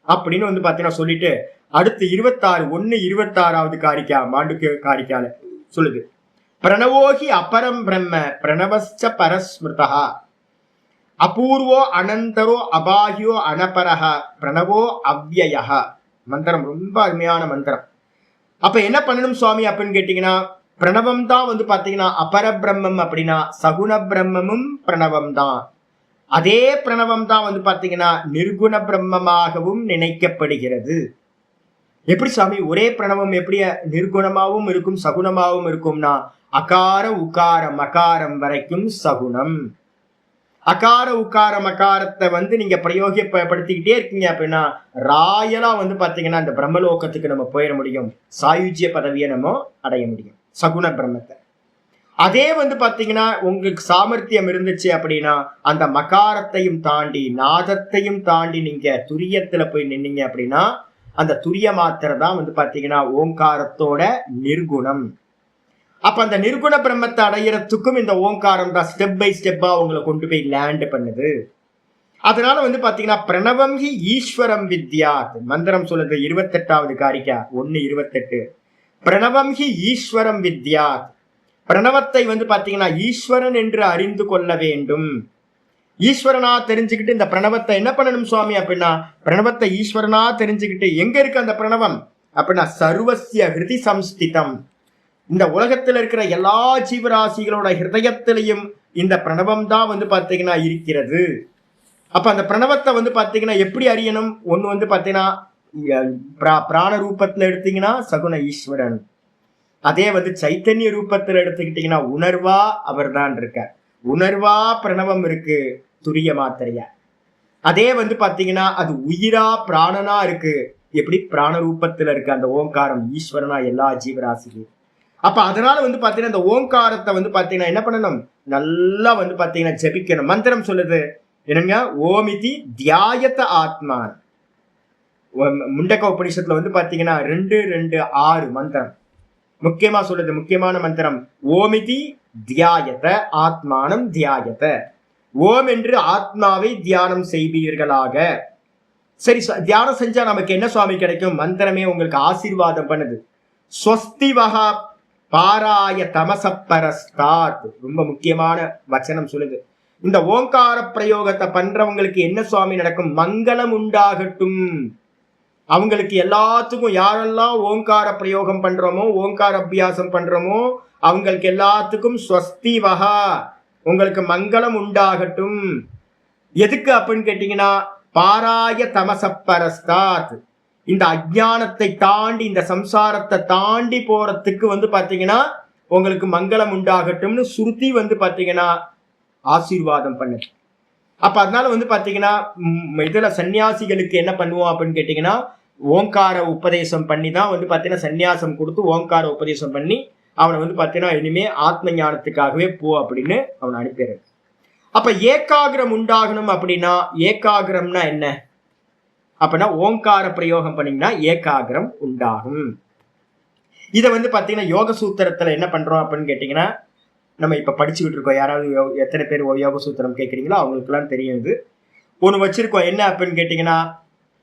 அப்படின்னு பாத்தீங்கன்னா சொல்லிட்டு அடுத்து 26 காரிக்கா மாண்டுக்கிய காரிக்கால சொல்லுது, பிரணவோகி அபரம் பிரம்ம பிரணவஸ்ச பரஸ்மிருதா அபூர்வோ அனந்தரோ அபாகியோ அனபரஹ பிரணவோ அவ்யயஹ. மந்திரம் ரொம்ப அருமையான மந்திரம். அப்ப என்ன பண்ணணும் சுவாமி அப்படின்னு கேட்டீங்கன்னா, பிரணவம் தான் பாத்தீங்கன்னா அபர பிரம்மம் அப்படின்னா சகுண பிரம்மமும் பிரணவம் தான். அதே பிரணவம் தான் பாத்தீங்கன்னா நிர்குண பிரம்மமாகவும் நினைக்கப்படுகிறது. எப்படி சாமி ஒரே பிரணவம் எப்படி நிர்குணமாவும் இருக்கும் சகுணமாவும் இருக்கும்னா, அகார உகார மகாரம் வரைக்கும் சகுணம். அகார உக்கார மகாரத்தை நீங்க பிரயோகப்படுத்திக்கிட்டே இருக்கீங்க அப்படின்னா ராயலா பாத்தீங்கன்னா அந்த பிரம்மலோகத்துக்கு நம்ம போயிட முடியும். சாயுஜ்ய பதவியை நம்ம அடைய முடியும், சகுண பிரம்மத்தை. அதே பாத்தீங்கன்னா உங்களுக்கு சாமர்த்தியம் இருந்துச்சு அப்படின்னா அந்த மகாரத்தையும் தாண்டி நாதத்தையும் தாண்டி நீங்க துரியத்துல போய் நின்னீங்க அப்படின்னா அந்த துரிய மாத்திரை தான் பாத்தீங்கன்னா ஓங்காரத்தோட நிர்குணம். அப்ப அந்த நிர்குண பிரம்மத்தை அடையிறதுக்கும் இந்த ஓங்காரம் தான் ஸ்டெப் பை ஸ்டெப்பா உங்களை கொண்டு போய் லேண்ட் பண்ணுது. அதனால பாத்தீங்கன்னா பிரணவம் ஹி ஈஸ்வரம் வித்யாத் மந்திரம் சொல்லுது 28வது காரிக்கா 1:28. பிரணவம் ஹி ஈஸ்வரம் வித்யாத். பிரணவத்தை பாத்தீங்கன்னா ஈஸ்வரன் என்று அறிந்து கொள்ள வேண்டும். ஈஸ்வரனா தெரிஞ்சுக்கிட்டு இந்த பிரணவத்தை என்ன பண்ணணும் சுவாமி அப்படின்னா பிரணவத்தை ஈஸ்வரனா தெரிஞ்சுக்கிட்டு எங்க இருக்கு அந்த பிரணவம் அப்படின்னா சர்வஸ்ய ஹிருதி சம்ஸ்திதம். இந்த உலகத்துல இருக்கிற எல்லா ஜீவராசிகளோட ஹிருதயத்திலையும் இந்த பிரணவம் தான் பாத்தீங்கன்னா இருக்கிறது. அப்ப அந்த பிரணவத்தை பாத்தீங்கன்னா எப்படி அறியணும்? ஒண்ணு பாத்தீங்கன்னா பிராண ரூபத்துல எடுத்தீங்கன்னா சகுண ஈஸ்வரன். அதே சைத்தன்ய ரூபத்துல எடுத்துக்கிட்டீங்கன்னா உணர்வா அவர் தான் இருக்க. உணர்வா பிரணவம் இருக்கு துரிய மாத்திரையா. அதே பாத்தீங்கன்னா அது உயிரா பிராணனா இருக்கு. எப்படி பிராண ரூபத்துல இருக்கு அந்த ஓங்காரம் ஈஸ்வரனா எல்லா ஜீவராசிகளும். அப்ப அதனால பாத்தீங்கன்னா இந்த ஓங்காரத்தை பாத்தீங்கன்னா என்ன பண்ணணும்? நல்லா பாத்தீங்கன்னா ஜபிக்கணும். மந்திரம் சொல்லுது என்னங்க, ஓமிதி தியாயத்த ஆத்மா. முண்டக்க உபனிஷத்துல பாத்தீங்கன்னா 2:2:6 மந்திரம் முக்கியமா சொல்லுது. முக்கியமான மந்திரம் ஓமிதி தியாயத்த ஆத்மானம் தியாயத்த. ஓம் என்று ஆத்மாவை தியானம் செய்வீர்களாக. சரி, தியானம் செஞ்சா நமக்கு என்ன சுவாமி கிடைக்கும்? மந்திரமே உங்களுக்கு ஆசீர்வாதம் பண்ணுது. ஸ்வஸ்திவஹா பாராய தமசப்பரஸ்தாத். ரொம்ப முக்கியமான வச்சனம் சொல்லுது. இந்த ஓங்கார பிரயோகத்தை பண்றவங்களுக்கு என்ன சுவாமி நடக்கும்? மங்களம் உண்டாகட்டும். அவங்களுக்கு எல்லாத்துக்கும் யாரெல்லாம் ஓங்கார பிரயோகம் பண்றோமோ ஓங்கார அபியாசம் பண்றோமோ அவங்களுக்கு எல்லாத்துக்கும் ஸ்வஸ்திவஹா உங்களுக்கு மங்களம் உண்டாகட்டும். எதுக்கு அப்படின்னு கேட்டீங்கன்னா பாராய தமசப்பரஸ்தாத். இந்த அஜ்ஞானத்தை தாண்டி இந்த சம்சாரத்தை தாண்டி போறதுக்கு பாத்தீங்கன்னா உங்களுக்கு மங்களம் உண்டாகட்டும்னு சுருதி பாத்தீங்கன்னா ஆசீர்வாதம் பண்ணுது. அப்ப அதனால பாத்தீங்கன்னா இதுல சன்னியாசிகளுக்கு என்ன பண்ணுவோம் அப்படின்னு கேட்டீங்கன்னா ஓங்கார உபதேசம் பண்ணி தான் பாத்தீங்கன்னா சன்னியாசம் கொடுத்து ஓங்கார உபதேசம் பண்ணி அவனை பாத்தீங்கன்னா இனிமே ஆத்ம ஞானத்துக்காகவே போ அப்படின்னு அவனை அனுப்பிடுறது. அப்ப ஏகாகிரம் உண்டாகணும் அப்படின்னா ஏகாகிரம்னா என்ன அப்படின்னா ஓங்கார பிரயோகம் பண்ணீங்கன்னா ஏகாகிரம் உண்டாகும். இதை பாத்தீங்கன்னா யோக சூத்திரத்துல என்ன பண்றோம் அப்படின்னு கேட்டீங்கன்னா நம்ம இப்ப படிச்சுக்கிட்டு இருக்கோம். யாராவது எத்தனை பேர் யோக சூத்திரம் கேட்குறீங்களோ அவங்களுக்கு எல்லாம் தெரியும். இது ஒண்ணு வச்சிருக்கோம். என்ன அப்படின்னு கேட்டீங்கன்னா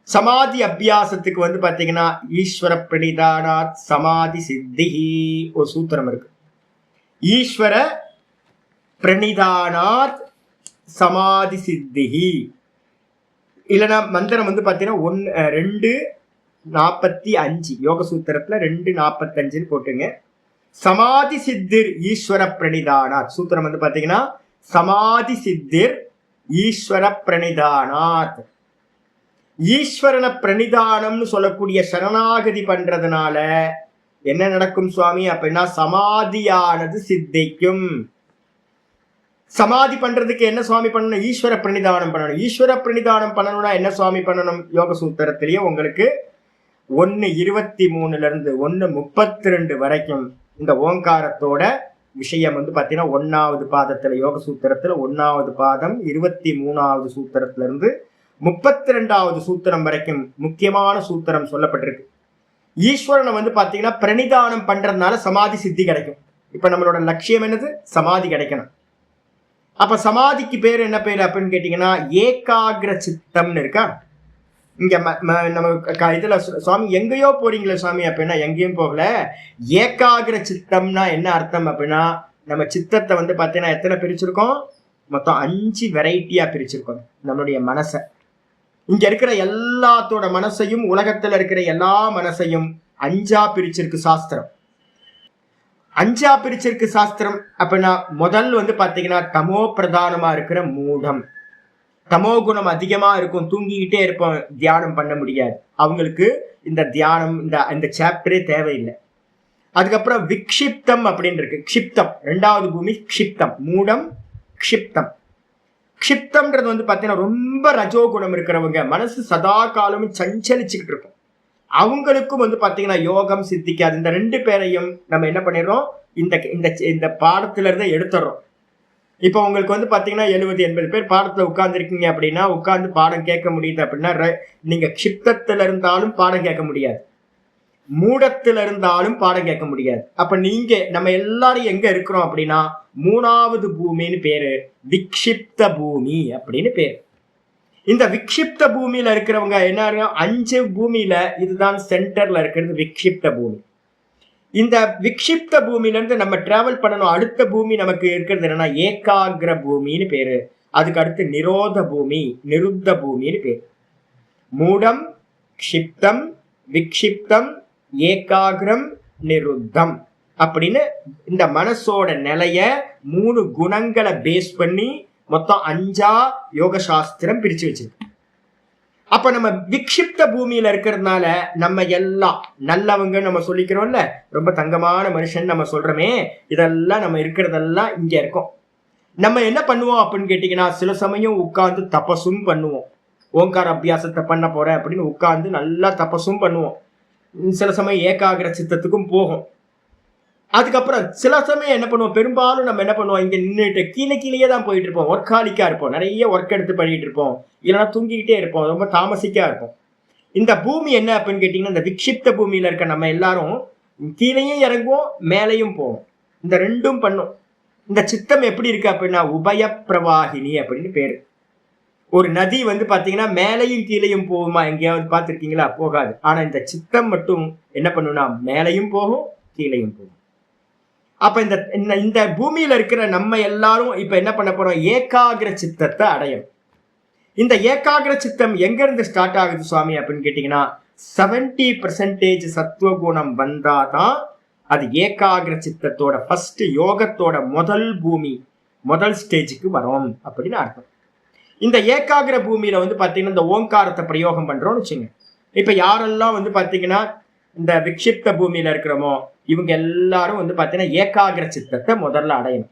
சமாதி அபியாசத்துக்கு பாத்தீங்கன்னா ஈஸ்வர பிரணிதானாத் சமாதி சித்தி ஒரு சூத்திரம் இருக்கு. ஈஸ்வர பிரணிதானாத் சமாதி சித்தி. இல்லைன்னா மந்திரம் பாத்தீங்கன்னா 2:45 யோக சூத்திரத்துல 2:45 போட்டுங்க. சமாதி சித்திர் ஈஸ்வர பிரணிதானாத். சூத்திரம் பாத்தீங்கன்னா சமாதி சித்திர் ஈஸ்வர பிரணிதானாத். ஈஸ்வரனை பிரணிதானம்னு சொல்லக்கூடிய சரணாகதி பண்றதுனால என்ன நடக்கும் சுவாமி அப்படின்னா சமாதியானது சித்திக்கும். சமாதி பண்றதுக்கு என்ன சுவாமி பண்ணணும்? ஈஸ்வர பிரணிதானம் பண்ணணும். ஈஸ்வர பிரணிதானம் பண்ணணும்னா என்ன சுவாமி பண்ணணும்? யோக சூத்திரத்திலேயே உங்களுக்கு 1:23 1:32 வரைக்கும் இந்த ஓங்காரத்தோட விஷயம் பாத்தீங்கன்னா 1வது பாதத்துல யோக சூத்திரத்துல 1வது பாதம் 23வது சூத்திரத்துல இருந்து 32வது சூத்திரம் வரைக்கும் முக்கியமான சூத்திரம் சொல்லப்பட்டிருக்கு. ஈஸ்வரனை பாத்தீங்கன்னா பிரணிதானம் பண்றதுனால சமாதி சித்தி கிடைக்கும். இப்ப நம்மளோட லட்சியம் என்னது? சமாதி கிடைக்கணும். அப்ப சமாதிக்கு பேர் என்ன பேர் அப்படின்னு கேட்டீங்கன்னா ஏகாகிர சித்தம்னு இருக்கா. இங்க நம்ம இதுல சுவாமி எங்கேயோ போறீங்களே சுவாமி அப்படின்னா எங்கேயும் போகல. ஏகாகிர சித்தம்னா என்ன அர்த்தம் அப்படின்னா நம்ம சித்தத்தை பாத்தீங்கன்னா எத்தனை பிரிச்சிருக்கோம்? மொத்தம் 5 வெரைட்டியா பிரிச்சிருக்கோம் நம்மளுடைய மனசை. இங்க இருக்கிற எல்லாத்தோட மனசையும் உலகத்துல இருக்கிற எல்லா மனசையும் 5ஆ பிரிச்சிருக்கு சாஸ்திரம். 5ஆ பிரிச்சிருக்கு சாஸ்திரம். அப்படின்னா முதல் பாத்தீங்கன்னா தமோ பிரதானமா இருக்கிற மூடம். தமோ குணம் அதிகமா இருக்கும், தூங்கிக்கிட்டே இருப்போம், தியானம் பண்ண முடியாது. அவங்களுக்கு இந்த தியானம் இந்த சாப்டரே தேவையில்லை. அதுக்கப்புறம் விக்ஷிப்தம் அப்படின்னு இருக்கு. க்ஷிப்தம் 2வது பூமி க்ஷிப்தம். மூடம் க்ஷிப்தம். க்ஷிப்தம்ன்றது வந்து பாத்தீங்கன்னா ரொம்ப ரஜோகுணம் இருக்கிறவங்க, மனசு சதா காலமும் சஞ்சலிச்சுக்கிட்டு இருக்கும். அவங்களுக்கும் வந்து பாத்தீங்கன்னா யோகம் சித்திக்காது. இந்த 2 பேரையும் நம்ம என்ன பண்ணிடுறோம், இந்த இந்த இந்த பாடத்துல இருந்து எடுத்துடுறோம். இப்போ உங்களுக்கு வந்து பாத்தீங்கன்னா 70-80 பேர் பாடத்துல உட்கார்ந்துருக்கீங்க அப்படின்னா, உட்கார்ந்து பாடம் கேட்க முடியுது அப்படின்னா, நீங்க க்ஷிப்தத்துல இருந்தாலும் பாடம் கேட்க முடியாது, மூடத்துல இருந்தாலும் பாடம் கேட்க முடியாது. அப்ப நம்ம எல்லாரும் எங்க இருக்கிறோம் அப்படின்னா 3வது பூமின்னு பேரு, விக்ஷிப்த பூமி அப்படின்னு பேரு. இந்த விக்ஷிப்த பூமியில இருக்கிறவங்க என்ன 5 பூமியில இதுதான் சென்டர்ல இருக்கிறது விக்ஷிப்த பூமி. இந்த விக்ஷிப்த பூமியில இருந்து நம்ம டிராவல் பண்ணணும். அடுத்த பூமி நமக்கு இருக்கிறது என்னன்னா ஏகாகிர பூமின்னு பேரு. அதுக்கு அடுத்து நிரோத பூமி, நிருத்த பூமின்னு பேரு. மூடம், க்ஷிப்தம், விக்ஷிப்தம், ஏகாகிரம், நிருத்தம் அப்படின்னு இந்த மனசோட நிலைய 3 குணங்களை பேஸ் பண்ணி மொத்தம் 5 யோக சாஸ்திரம் பிரிச்சு வச்சிருக்கு. அப்ப நம்ம விக்ஷிப்த பூமியில இருக்கிறதுனால நம்ம எல்லாம் நல்லவங்க நம்ம சொல்லிக்கிறோம்ல, ரொம்ப தங்கமான மனுஷன் நம்ம சொல்றோமே, இதெல்லாம் நம்ம இருக்கிறதெல்லாம் இங்க இருக்கும். நம்ம என்ன பண்ணுவோம் அப்படின்னு கேட்டீங்கன்னா, சில சமயம் உட்கார்ந்து தபசும் பண்ணுவோம். ஓங்கார அபியாசத்தை பண்ண போறேன் அப்படின்னு உட்கார்ந்து நல்லா தபசும் பண்ணுவோம். சில சமயம் ஏகாகிர சித்தத்துக்கும் போகும். அதுக்கப்புறம் சில சமயம் என்ன பண்ணுவோம், பெரும்பாலும் நம்ம என்ன பண்ணுவோம், இங்க நின்றுட்டு கீழே தான் போயிட்டு இருப்போம். ஒர்க்காலிக்கா இருப்போம், நிறைய ஒர்க் எடுத்து பண்ணிட்டு இருப்போம், இல்லைன்னா தூங்கிக்கிட்டே இருப்போம், ரொம்ப தாமசிக்கா இருப்போம். இந்த பூமி என்ன அப்படின்னு கேட்டீங்கன்னா, இந்த விக்ஷிப்த பூமியில இருக்க நம்ம எல்லாரும் கீழேயும் இறங்குவோம், மேலையும் போவோம். இந்த 2ம் பண்ணும். இந்த சித்தம் எப்படி இருக்கு அப்படின்னா உபய பிரவாகினி அப்படின்னு பேரு. ஒரு நதி வந்து பாத்தீங்கன்னா மேலையும் கீழையும் போகுமா, எங்கேயாவது பார்த்துருக்கீங்களா? போகாது. ஆனா இந்த சித்தம் மட்டும் என்ன பண்ணுன்னா மேலையும் போகும், கீழையும் போகும். அப்ப இந்த பூமியில இருக்கிற நம்ம எல்லாரும் இப்ப என்ன பண்ண போறோம், ஏகாகிர சித்தத்தை அடையும். இந்த ஏகாகிர சித்தம் எங்க இருந்து ஸ்டார்ட் ஆகுது சுவாமி அப்படின்னு கேட்டீங்கன்னா, 70% சத்துவகுணம் வந்தாதான் அது ஏகாகிர சித்தத்தோட ஃபர்ஸ்ட் யோகத்தோட முதல் பூமி, முதல் ஸ்டேஜுக்கு வரும் அப்படின்னு அர்த்தம். இந்த ஏகாகிர பூமியில வந்து பாத்தீங்கன்னா இந்த ஓங்காரத்தை பிரயோகம் பண்றோம்னு வச்சுங்க. இப்ப யாரெல்லாம் வந்து பாத்தீங்கன்னா இந்த விக்ஷிப்த பூமியில இருக்கிறோமோ இவங்க எல்லாரும் வந்து பாத்தீங்கன்னா ஏகாகிர சித்தத்தை முதல்ல அடையணும்.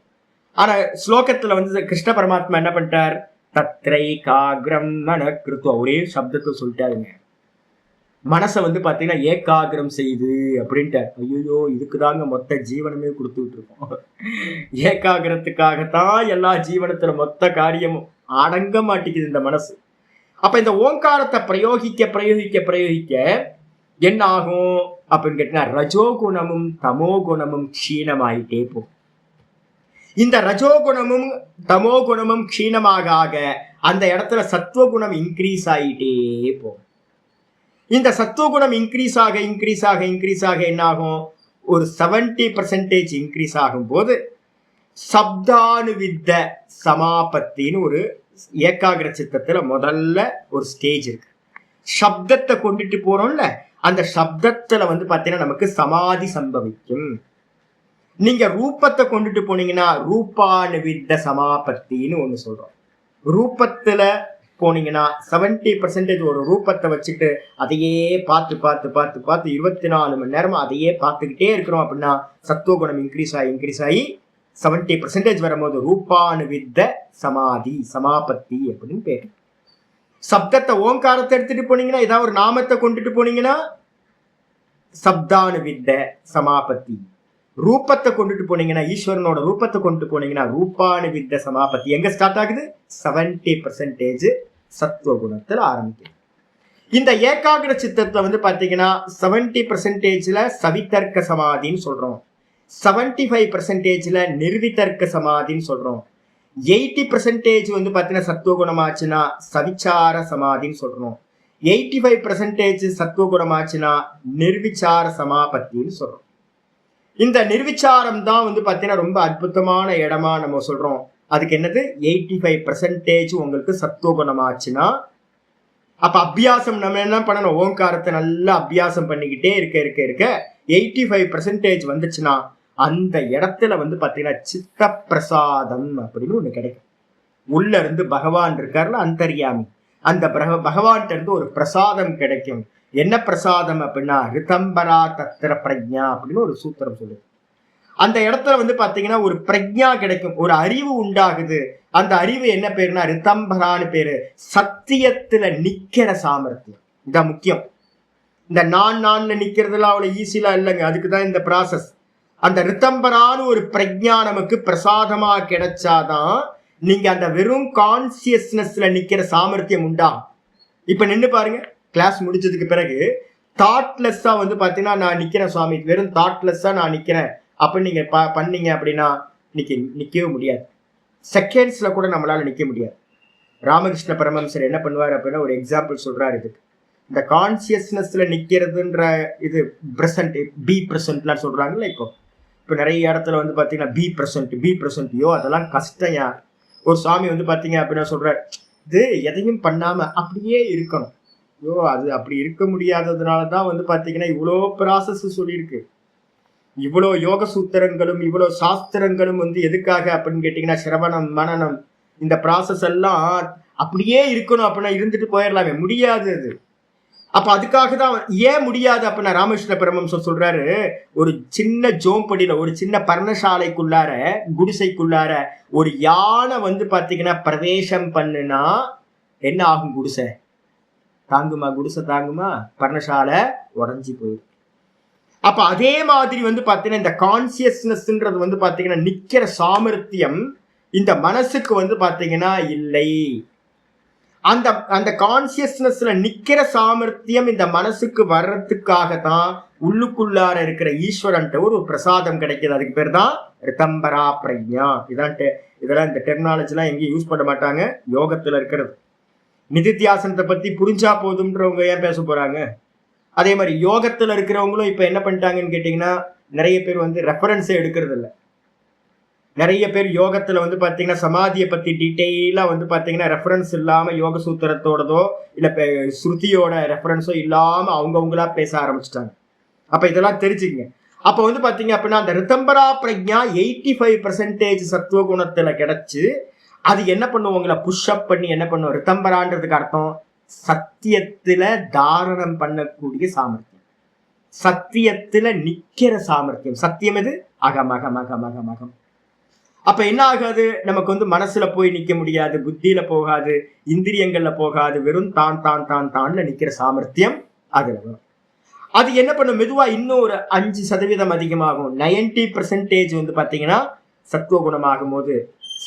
ஆனா ஸ்லோகத்துல வந்து கிருஷ்ண பரமாத்மா என்ன பண்ணிட்டார், தத்ரை காகிரம் மனக்கிருத்துவ ஒரே சப்தத்தை சொல்லிட்டாருங்க. மனசை வந்து பாத்தீங்கன்னா ஏகாகிரம் செய்து அப்படின்ட்டு. ஐயோ, இதுக்குதாங்க மொத்த ஜீவனமே கொடுத்துட்டு இருக்கோம். ஏகாகிரத்துக்காகத்தான் எல்லா ஜீவனத்துல மொத்த காரியமும் அடங்க மாட்டேங்குது இந்த மனசு. அப்ப இந்த ஓங்காரத்தை பிரயோகிக்க பிரயோகிக்க பிரயோகிக்க என்ன ஆகும் அப்படின்னு கேட்டீங்கன்னா, ரஜோகுணமும் தமோ குணமும் க்ஷீணமாயிட்டே போகும். இந்த ரஜோகுணமும் தமோ குணமும் க்ஷீணமாக ஆக அந்த இடத்துல சத்துவகுணம் இன்க்ரீஸ் ஆகிட்டே போகும். இந்த சத்துவகுணம் இன்க்ரீஸ் ஆக இன்க்ரீஸ் ஆக இன்க்ரீஸ் ஆக என்ன ஆகும், ஒரு 70% இன்க்ரீஸ் ஆகும் போது சப்தானுவித்த சமாபத்தின்னு ஒரு ஏகாகிர சித்தத்துல முதல்ல ஒரு ஸ்டேஜ் இருக்கு. சப்தத்தை கொண்டுட்டு போறோம்ல, அந்த சப்தத்துல வந்து பாத்தீங்கன்னா நமக்கு சமாதி சம்பவிக்கும். நீங்க ரூபத்தை கொண்டுட்டு போனீங்கன்னா ரூபானுவித்த சமாபத்தின்னு ஒண்ணு சொல்றோம். ரூபத்துல போனீங்கன்னா 70% ஒரு ரூபத்தை வச்சுட்டு அதையே பார்த்து பார்த்து பார்த்து பார்த்து 24 மணி நேரம் அதையே பார்த்துக்கிட்டே இருக்கிறோம் அப்படின்னா சத்துவகுணம் இன்க்ரீஸ் ஆகி 70% வரும்போது ரூபானுவித்த சமாதி சமாபத்தி அப்படின்னு பேரு. சப்தத்தை ஓங்காரத்தை எடுத்துட்டு போனீங்கன்னா, ஏதாவது ஒரு நாமத்தை கொண்டுட்டு போனீங்கன்னா சப்தானுவித்த சமாபத்தி. ரூபத்தை கொண்டுட்டு போனீங்கன்னா, ஈஸ்வரனோட ரூபத்தை கொண்டு போனீங்கன்னா ரூபானுவித்த சமாபத்தி. எங்க ஸ்டார்ட் ஆகுது, 70% சத்துவகுணத்துல ஆரம்பிக்குது. இந்த ஏகாகிர சித்தத்துல வந்து பாத்தீங்கன்னா 70%ல சவிதர்க்க சமாதின்னு சொல்றோம், 75%ல நிர்விதர்க்க சமாதின்னு சொல்றோம், 80% வந்து பாத்தீங்கன்னா சத்துவகுணமாச்சுன்னா சவிச்சார சமாதின்னு சொல்றோம், 85% சத்துவகுணமாச்சுன்னா நிர்விச்சார சமாபத்தின்னு சொல்றோம். இந்த நிர்விச்சாரம் தான் வந்து பாத்தீங்கன்னா ரொம்ப அற்புதமான இடமா நம்ம சொல்றோம். அதுக்கு என்னது, 85% உங்களுக்கு சத்துவகுணமாச்சுன்னா அப்ப அபியாசம் நம்ம என்ன பண்ணணும், ஓங்காரத்தை நல்லா அபியாசம் பண்ணிக்கிட்டே இருக்க 85% வந்துச்சுன்னா அந்த இடத்துல வந்து பாத்தீங்கன்னா சித்த பிரசாதம் அப்படின்னு ஒண்ணு கிடைக்கும். உள்ள இருந்து பகவான் இருக்காருல அந்தர்யாமி, அந்த பகவான் இருந்து ஒரு பிரசாதம் கிடைக்கும். என்ன பிரசாதம் அப்படின்னா ரிதம்பரா தத்திர பிரஜா அப்படின்னு ஒரு சூத்திரம் சொல்லுது. அந்த இடத்துல வந்து பாத்தீங்கன்னா ஒரு பிரக்ஞா கிடைக்கும், ஒரு அறிவு உண்டாகுது. அந்த அறிவு என்ன பேருனா ரிதம்பரான்னு பேரு. சத்தியத்துல நிக்கிற சாமர்த்தியம், இதான் முக்கியம். இந்த நான் நிக்கிறதுலாம் அவ்வளவு ஈஸிலாம் இல்லைங்க, அதுக்குதான் இந்த ப்ராசஸ். அந்த ரிதம்பரான்னு ஒரு பிரக்ஞா நமக்கு பிரசாதமா கிடைச்சாதான் நீங்க அந்த வெறும் கான்சியஸ்னஸ்ல நிக்கிற சாமர்த்தியம் உண்டாகும். இப்ப நின்று பாருங்க, கிளாஸ் முடிச்சதுக்கு பிறகு தாட்லெஸ்ஸா வந்து பாத்தீங்கன்னா நான் நிக்கிறேன் சுவாமி, வெறும் தாட்லெஸ்ஸா நான் நிக்கிறேன் அப்படின்னு நீங்க பண்ணீங்க அப்படின்னா நிக்கவே முடியாது. செகண்ட்ஸ்ல கூட நம்மளால நிக்க முடியாது. ராமகிருஷ்ண பரமஹம்சர் என்ன பண்ணுவார் அப்படின்னா ஒரு எக்ஸாம்பிள் சொல்றாரு இதுக்கு. இந்த கான்சியஸ்னஸ்ல நிக்கிறதுன்ற இது பிரசன்ட், பி பிரசன்ட்லாம் சொல்றாங்கல்ல. இப்போ நிறைய இடத்துல வந்து பாத்தீங்கன்னா பி பிரசன்ட் யோ அதெல்லாம் கஷ்டம். யார் ஒரு சுவாமி வந்து பாத்தீங்க அப்படின்னா சொல்றாரு, இது எதையும் பண்ணாம அப்படியே இருக்கணும். யோ அது அப்படி இருக்க முடியாததுனாலதான் வந்து பாத்தீங்கன்னா இவ்வளோ ப்ராசஸ் சொல்லியிருக்கு. இவ்வளோ யோக சூத்திரங்களும் இவ்வளோ சாஸ்திரங்களும் வந்து எதுக்காக அப்படின்னு கேட்டீங்கன்னா சிரவணம் மனனம் இந்த ப்ராசஸ் எல்லாம் அப்படியே இருக்கணும் அப்படின்னா இருந்துட்டு போயிடலாமே, முடியாது அது. அப்ப அதுக்காக தான் ஏன் முடியாது அப்படின்னா ராமகிருஷ்ண பரமஹம்சர் சொல்றாரு, ஒரு சின்ன ஜோம்படியில ஒரு சின்ன பர்ணசாலைக்குள்ளார குடிசைக்குள்ளார ஒரு யானை வந்து பாத்தீங்கன்னா பிரவேசம் பண்ணுனா என்ன ஆகும்? குடிசை தாங்குமா? குடிசை தாங்குமா? பர்ணசாலை உடஞ்சி போயிடும். அப்ப அதே மாதிரி வந்து பாத்தீங்கன்னா இந்த கான்சியஸ்னஸ்ன்றது வந்து பாத்தீங்கன்னா நிக்கிற சாமர்த்தியம் இந்த மனசுக்கு வந்து பாத்தீங்கன்னா இல்லை. அந்த அந்த கான்சியஸ்னஸ்ல நிக்கிற சாமர்த்தியம் இந்த மனசுக்கு வர்றதுக்காகத்தான் உள்ளுக்குள்ளார இருக்கிற ஈஸ்வரன்ட்ட ஒரு பிரசாதம் கிடைக்குது. அதுக்கு பேர் தான் ரிதம்பரா பிரக்ஞா. இதெல்லாம் இந்த டெக்னாலஜி எல்லாம் எங்கேயும் யூஸ் பண்ண மாட்டாங்க, யோகத்துல இருக்கிறது. நிதித்தியாசனத்தை பத்தி புரிஞ்சா போதும்ன்றவங்க ஏன் பேச போறாங்க? அதே மாதிரி யோகத்துல இருக்கிறவங்களும் இப்ப என்ன பண்ணிட்டாங்கன்னு கேட்டீங்கன்னா நிறைய பேர் வந்து ரெஃபரன்ஸே எடுக்கிறது இல்லை. நிறைய பேர் யோகத்துல வந்து பாத்தீங்கன்னா சமாதியை பத்தி டீட்டெயிலா வந்து பாத்தீங்கன்னா ரெஃபரன்ஸ் இல்லாம யோக சூத்திரத்தோடதோ இல்ல ஸ்ருதியோட ரெஃபரன்ஸோ இல்லாம அவங்கவுங்களா பேச ஆரம்பிச்சுட்டாங்க. அப்ப இதெல்லாம் தெரிஞ்சுங்க. அப்ப வந்து பாத்தீங்க அப்படின்னா அந்த ரிதம்பரா பிரக்ஞா 85% சத்துவ குணத்துல கிடைச்சு அது என்ன பண்ணுவோம், உங்களை புஷ்அப் பண்ணி என்ன பண்ணுவோம்? ரிதம்பரான்றதுக்கு அர்த்தம் சத்தியத்துல தாரணம் பண்ணக்கூடிய சாமர்த்தியம், சத்தியத்துல நிக்கிற சாமர்த்தியம். சத்தியம் எது? அகம் அகம் அகம் அகம் அகம். அப்ப என்ன ஆகாது? நமக்கு வந்து மனசுல போய் நிக்க முடியாது, புத்தியில போகாது, இந்திரியங்கள்ல போகாது, வெறும் தான்ல நிக்கிற சாமர்த்தியம் அதுல வரும். அது என்ன பண்ணும்? மெதுவா இன்னும் ஒரு 5% அதிகமாகும். 90% வந்து பாத்தீங்கன்னா சத்துவ குணமாகும் போது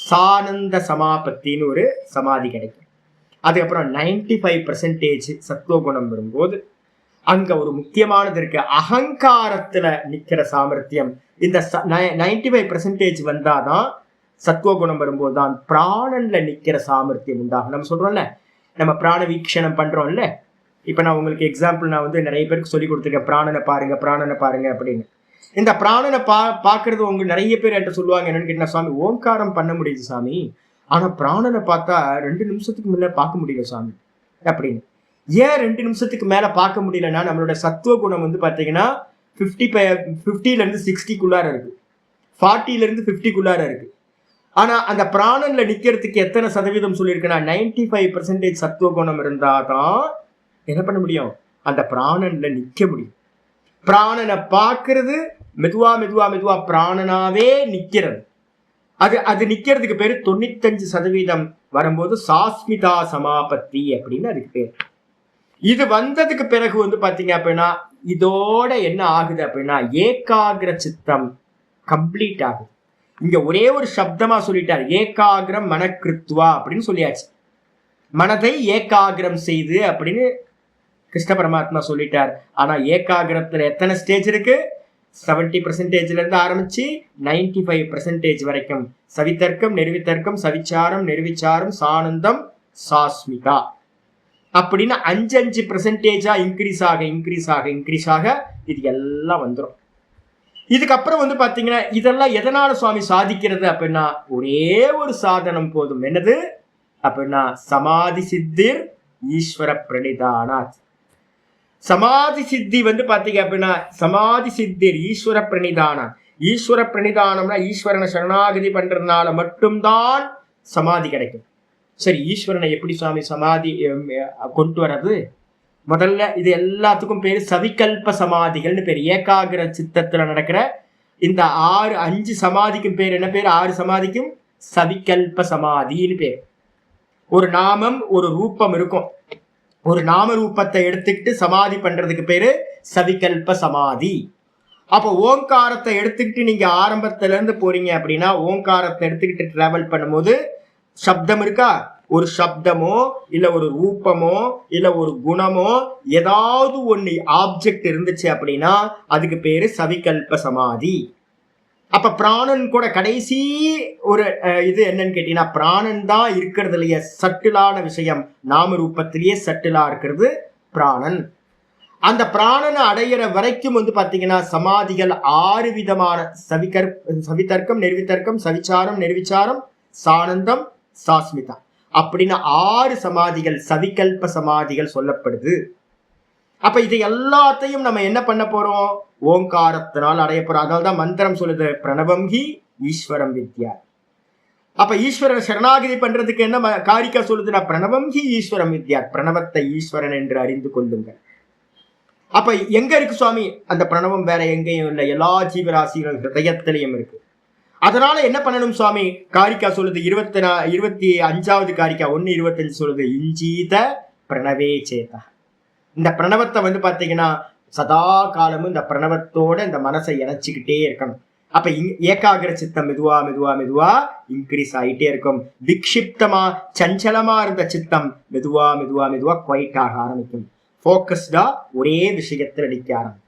சானந்த சமாபத்தின்னு ஒரு சமாதி கிடைக்கும். அதுக்கப்புறம் 95% சத்துவ குணம் வரும்போது அங்க ஒரு முக்கியமானது இருக்கு, அகங்காரத்துல நிக்கிற சாமர்த்தியம். இந்த 95% வந்தாதான் சத்துவ குணம் வரும்போது தான் பிராணன்ல நிக்கிற சாமர்த்தியம் உண்டாகும். நம்ம சொல்றோம்ல, நம்ம பிராண வீக்ஷணம் பண்றோம்ல. இப்ப நான் உங்களுக்கு எக்ஸாம்பிள் நான் வந்து நிறைய பேருக்கு சொல்லி கொடுத்துருக்கேன், பிராணனை பாருங்க அப்படின்னு. இந்த பிராணனை பாக்குறது உங்க நிறைய பேர் என்கிட்ட சொல்லுவாங்க, என்னன்னு கேட்டா, சாமி ஓங்காரம் பண்ண முடியுது சாமி, ஆனா பிராணனை பார்த்தா 2 நிமிஷத்துக்கு முன்ன பார்க்க முடியல சாமி அப்படின்னு. ஏன் 2 நிமிஷத்துக்கு மேல பார்க்க முடியலன்னா நம்மளோட சத்துவ குணம் வந்து பாத்தீங்கன்னா 50ல இருந்து 60க்குள்ளார இருக்கு, 40ல இருந்து 50க்குள்ளார இருக்கு. ஆனா அந்த பிராணன்ல நிக்கிறதுக்கு எத்தனை சதவீதம் சொல்லியிருக்குன்னா 95% சத்துவ குணம் இருந்தாதான் என்ன பண்ண முடியும்? அந்த பிராணன்ல நிக்க முடியும். பிராணனை பார்க்கறது மெதுவா மெதுவா மெதுவா பிராணனாவே நிக்கிறது. அது நிக்கிறதுக்கு பேரு 95% வரும்போது சாஸ்மிதா சமாபத்தி அப்படின்னு அதுக்கு பேர். இது வந்ததுக்கு பிறகு வந்து பாத்தீங்க அப்படின்னா இதோட என்ன ஆகுது அப்படின்னா ஏகாகிர சித்தம் கம்ப்ளீட் ஆகுது. இங்க ஒரே ஒரு சப்தமா சொல்லிட்டார், ஏகாகிரம் மனக்கிருத்வா அப்படின்னு சொல்லியாச்சு. மனதை ஏகாகிரம் செய்து அப்படின்னு கிருஷ்ண பரமாத்மா சொல்லிட்டார். ஆனா ஏகாகிரத்துல எத்தனை ஸ்டேஜ் இருக்கு? 70%ல இருந்து ஆரம்பிச்சு 95% வரைக்கும். சவித்தர்க்கம், நெருவித்தர்க்கம், சவிச்சாரம், நெருவிச்சாரம், சானந்தம், சாஸ்மிகா அப்படின்னு 5% இன்க்ரீஸ் ஆக இது எல்லாம் வந்துடும். இதுக்கப்புறம் வந்து பாத்தீங்கன்னா இதெல்லாம் எதனால சுவாமி சாதிக்கிறது அப்படின்னா ஒரே ஒரு சாதனம் போதும். என்னது அப்படின்னா சமாதி சித்திர் ஈஸ்வர பிரணிதானாத். சமாதி சித்தி வந்து பாத்தீங்க அப்படின்னா சமாதி சித்திர் ஈஸ்வர பிரணிதானம். ஈஸ்வர பிரணிதானம்னா ஈஸ்வரனை சரணாகதி பண்றதுனால மட்டும்தான் சமாதி கிடைக்கும். சரி, ஈஸ்வரனை எப்படி சுவாமி சமாதி கொண்டு வர்றது? முதல்ல இது எல்லாத்துக்கும் பேரு சவிகல்ப சமாதிகள்னு பேரு. ஏகாகிர சித்தத்துல நடக்கிற இந்த 5 சமாதிக்கும் பேர் என்ன பேர்? 6 சமாதிக்கும் சவிகல்ப சமாதின்னு பேர். ஒரு நாமம் ஒரு ரூபம் இருக்கும். ஒரு நாம ரூபத்தை எடுத்துக்கிட்டு சமாதி பண்றதுக்கு பேரு சவிகல்ப சமாதி. அப்ப ஓங்காரத்தை எடுத்துக்கிட்டு நீங்க ஆரம்பத்துல இருந்து போறீங்க அப்படின்னா, ஓங்காரத்தை எடுத்துக்கிட்டு டிராவல் பண்ணும்போது சப்தம் இருக்கா? ஒரு சப்தமோ இல்ல ஒரு ரூபமோ இல்ல ஒரு குணமோ ஏதாவது ஒண்ணு ஆப்ஜெக்ட் இருந்துச்சு அப்படின்னா அதுக்கு பேரு சவிகல்ப சமாதி. அப்ப பிராணன் கூட கடைசி ஒரு இது என்னன்னு கேட்டீங்கன்னா, பிராணன் தான் இருக்கிறதுலயே சட்டிலான விஷயம். நாம ரூபத்திலேயே சட்டிலா இருக்கிறது பிராணன். அந்த பிராணனை அடையிற வரைக்கும் பாத்தீங்கன்னா சமாதிகள் 6 விதமான சவிதர்க்கம், நிர்விதர்க்கம், சவிச்சாரம், நிர்விச்சாரம், சானந்தம், சாஸ்மிதா அப்படின்னு 6 சமாதிகள் சவிகல்ப சமாதிகள் சொல்லப்படுது. அப்ப இது எல்லாத்தையும் நம்ம என்ன பண்ண போறோம்? ஓங்காரத்தினால் அடைய போறோம். அதனால்தான் மந்திரம் சொல்லுது, பிரணவம் ஹி ஈஸ்வரம் வித்யா. அப்ப ஈஸ்வரன் சரணாகதி பண்றதுக்கு என்ன காரிக்கா சொல்லுதுன்னா, பிரணவம் ஹி ஈஸ்வரம் வித்யா, பிரணவத்தை ஈஸ்வரன் என்று அறிந்து கொள்ளுங்கள். அப்ப எங்க இருக்கு சுவாமி அந்த பிரணவம்? வேற எங்கேயும் இல்லை, எல்லா ஜீவராசிகள் ஹிருதயத்திலையும் இருக்கு. அதனால என்ன பண்ணணும் சுவாமி? காரிக்கா சொல்லுது 25வது காரிக்கா 1:25 சொல்லுது, இஞ்சீத பிரணவே சேதா. இந்த பிரணவத்தை பாத்தீங்கன்னா சதா காலமும் இந்த பிரணவத்தோட இந்த மனசை இணைச்சிக்கிட்டே இருக்கணும். அப்ப ஏகாகிர சித்தம் மெதுவா மெதுவா மெதுவா இன்க்ரீஸ் ஆகிட்டே இருக்கும். விக்ஷிப்தமா சஞ்சலமா இருந்த சித்தம் மெதுவா மெதுவா மெதுவா குவைட் ஆக ஆரம்பிக்கும். போக்கஸ்டா ஒரே விஷயத்தில் அடிக்க ஆரம்பிக்கும்.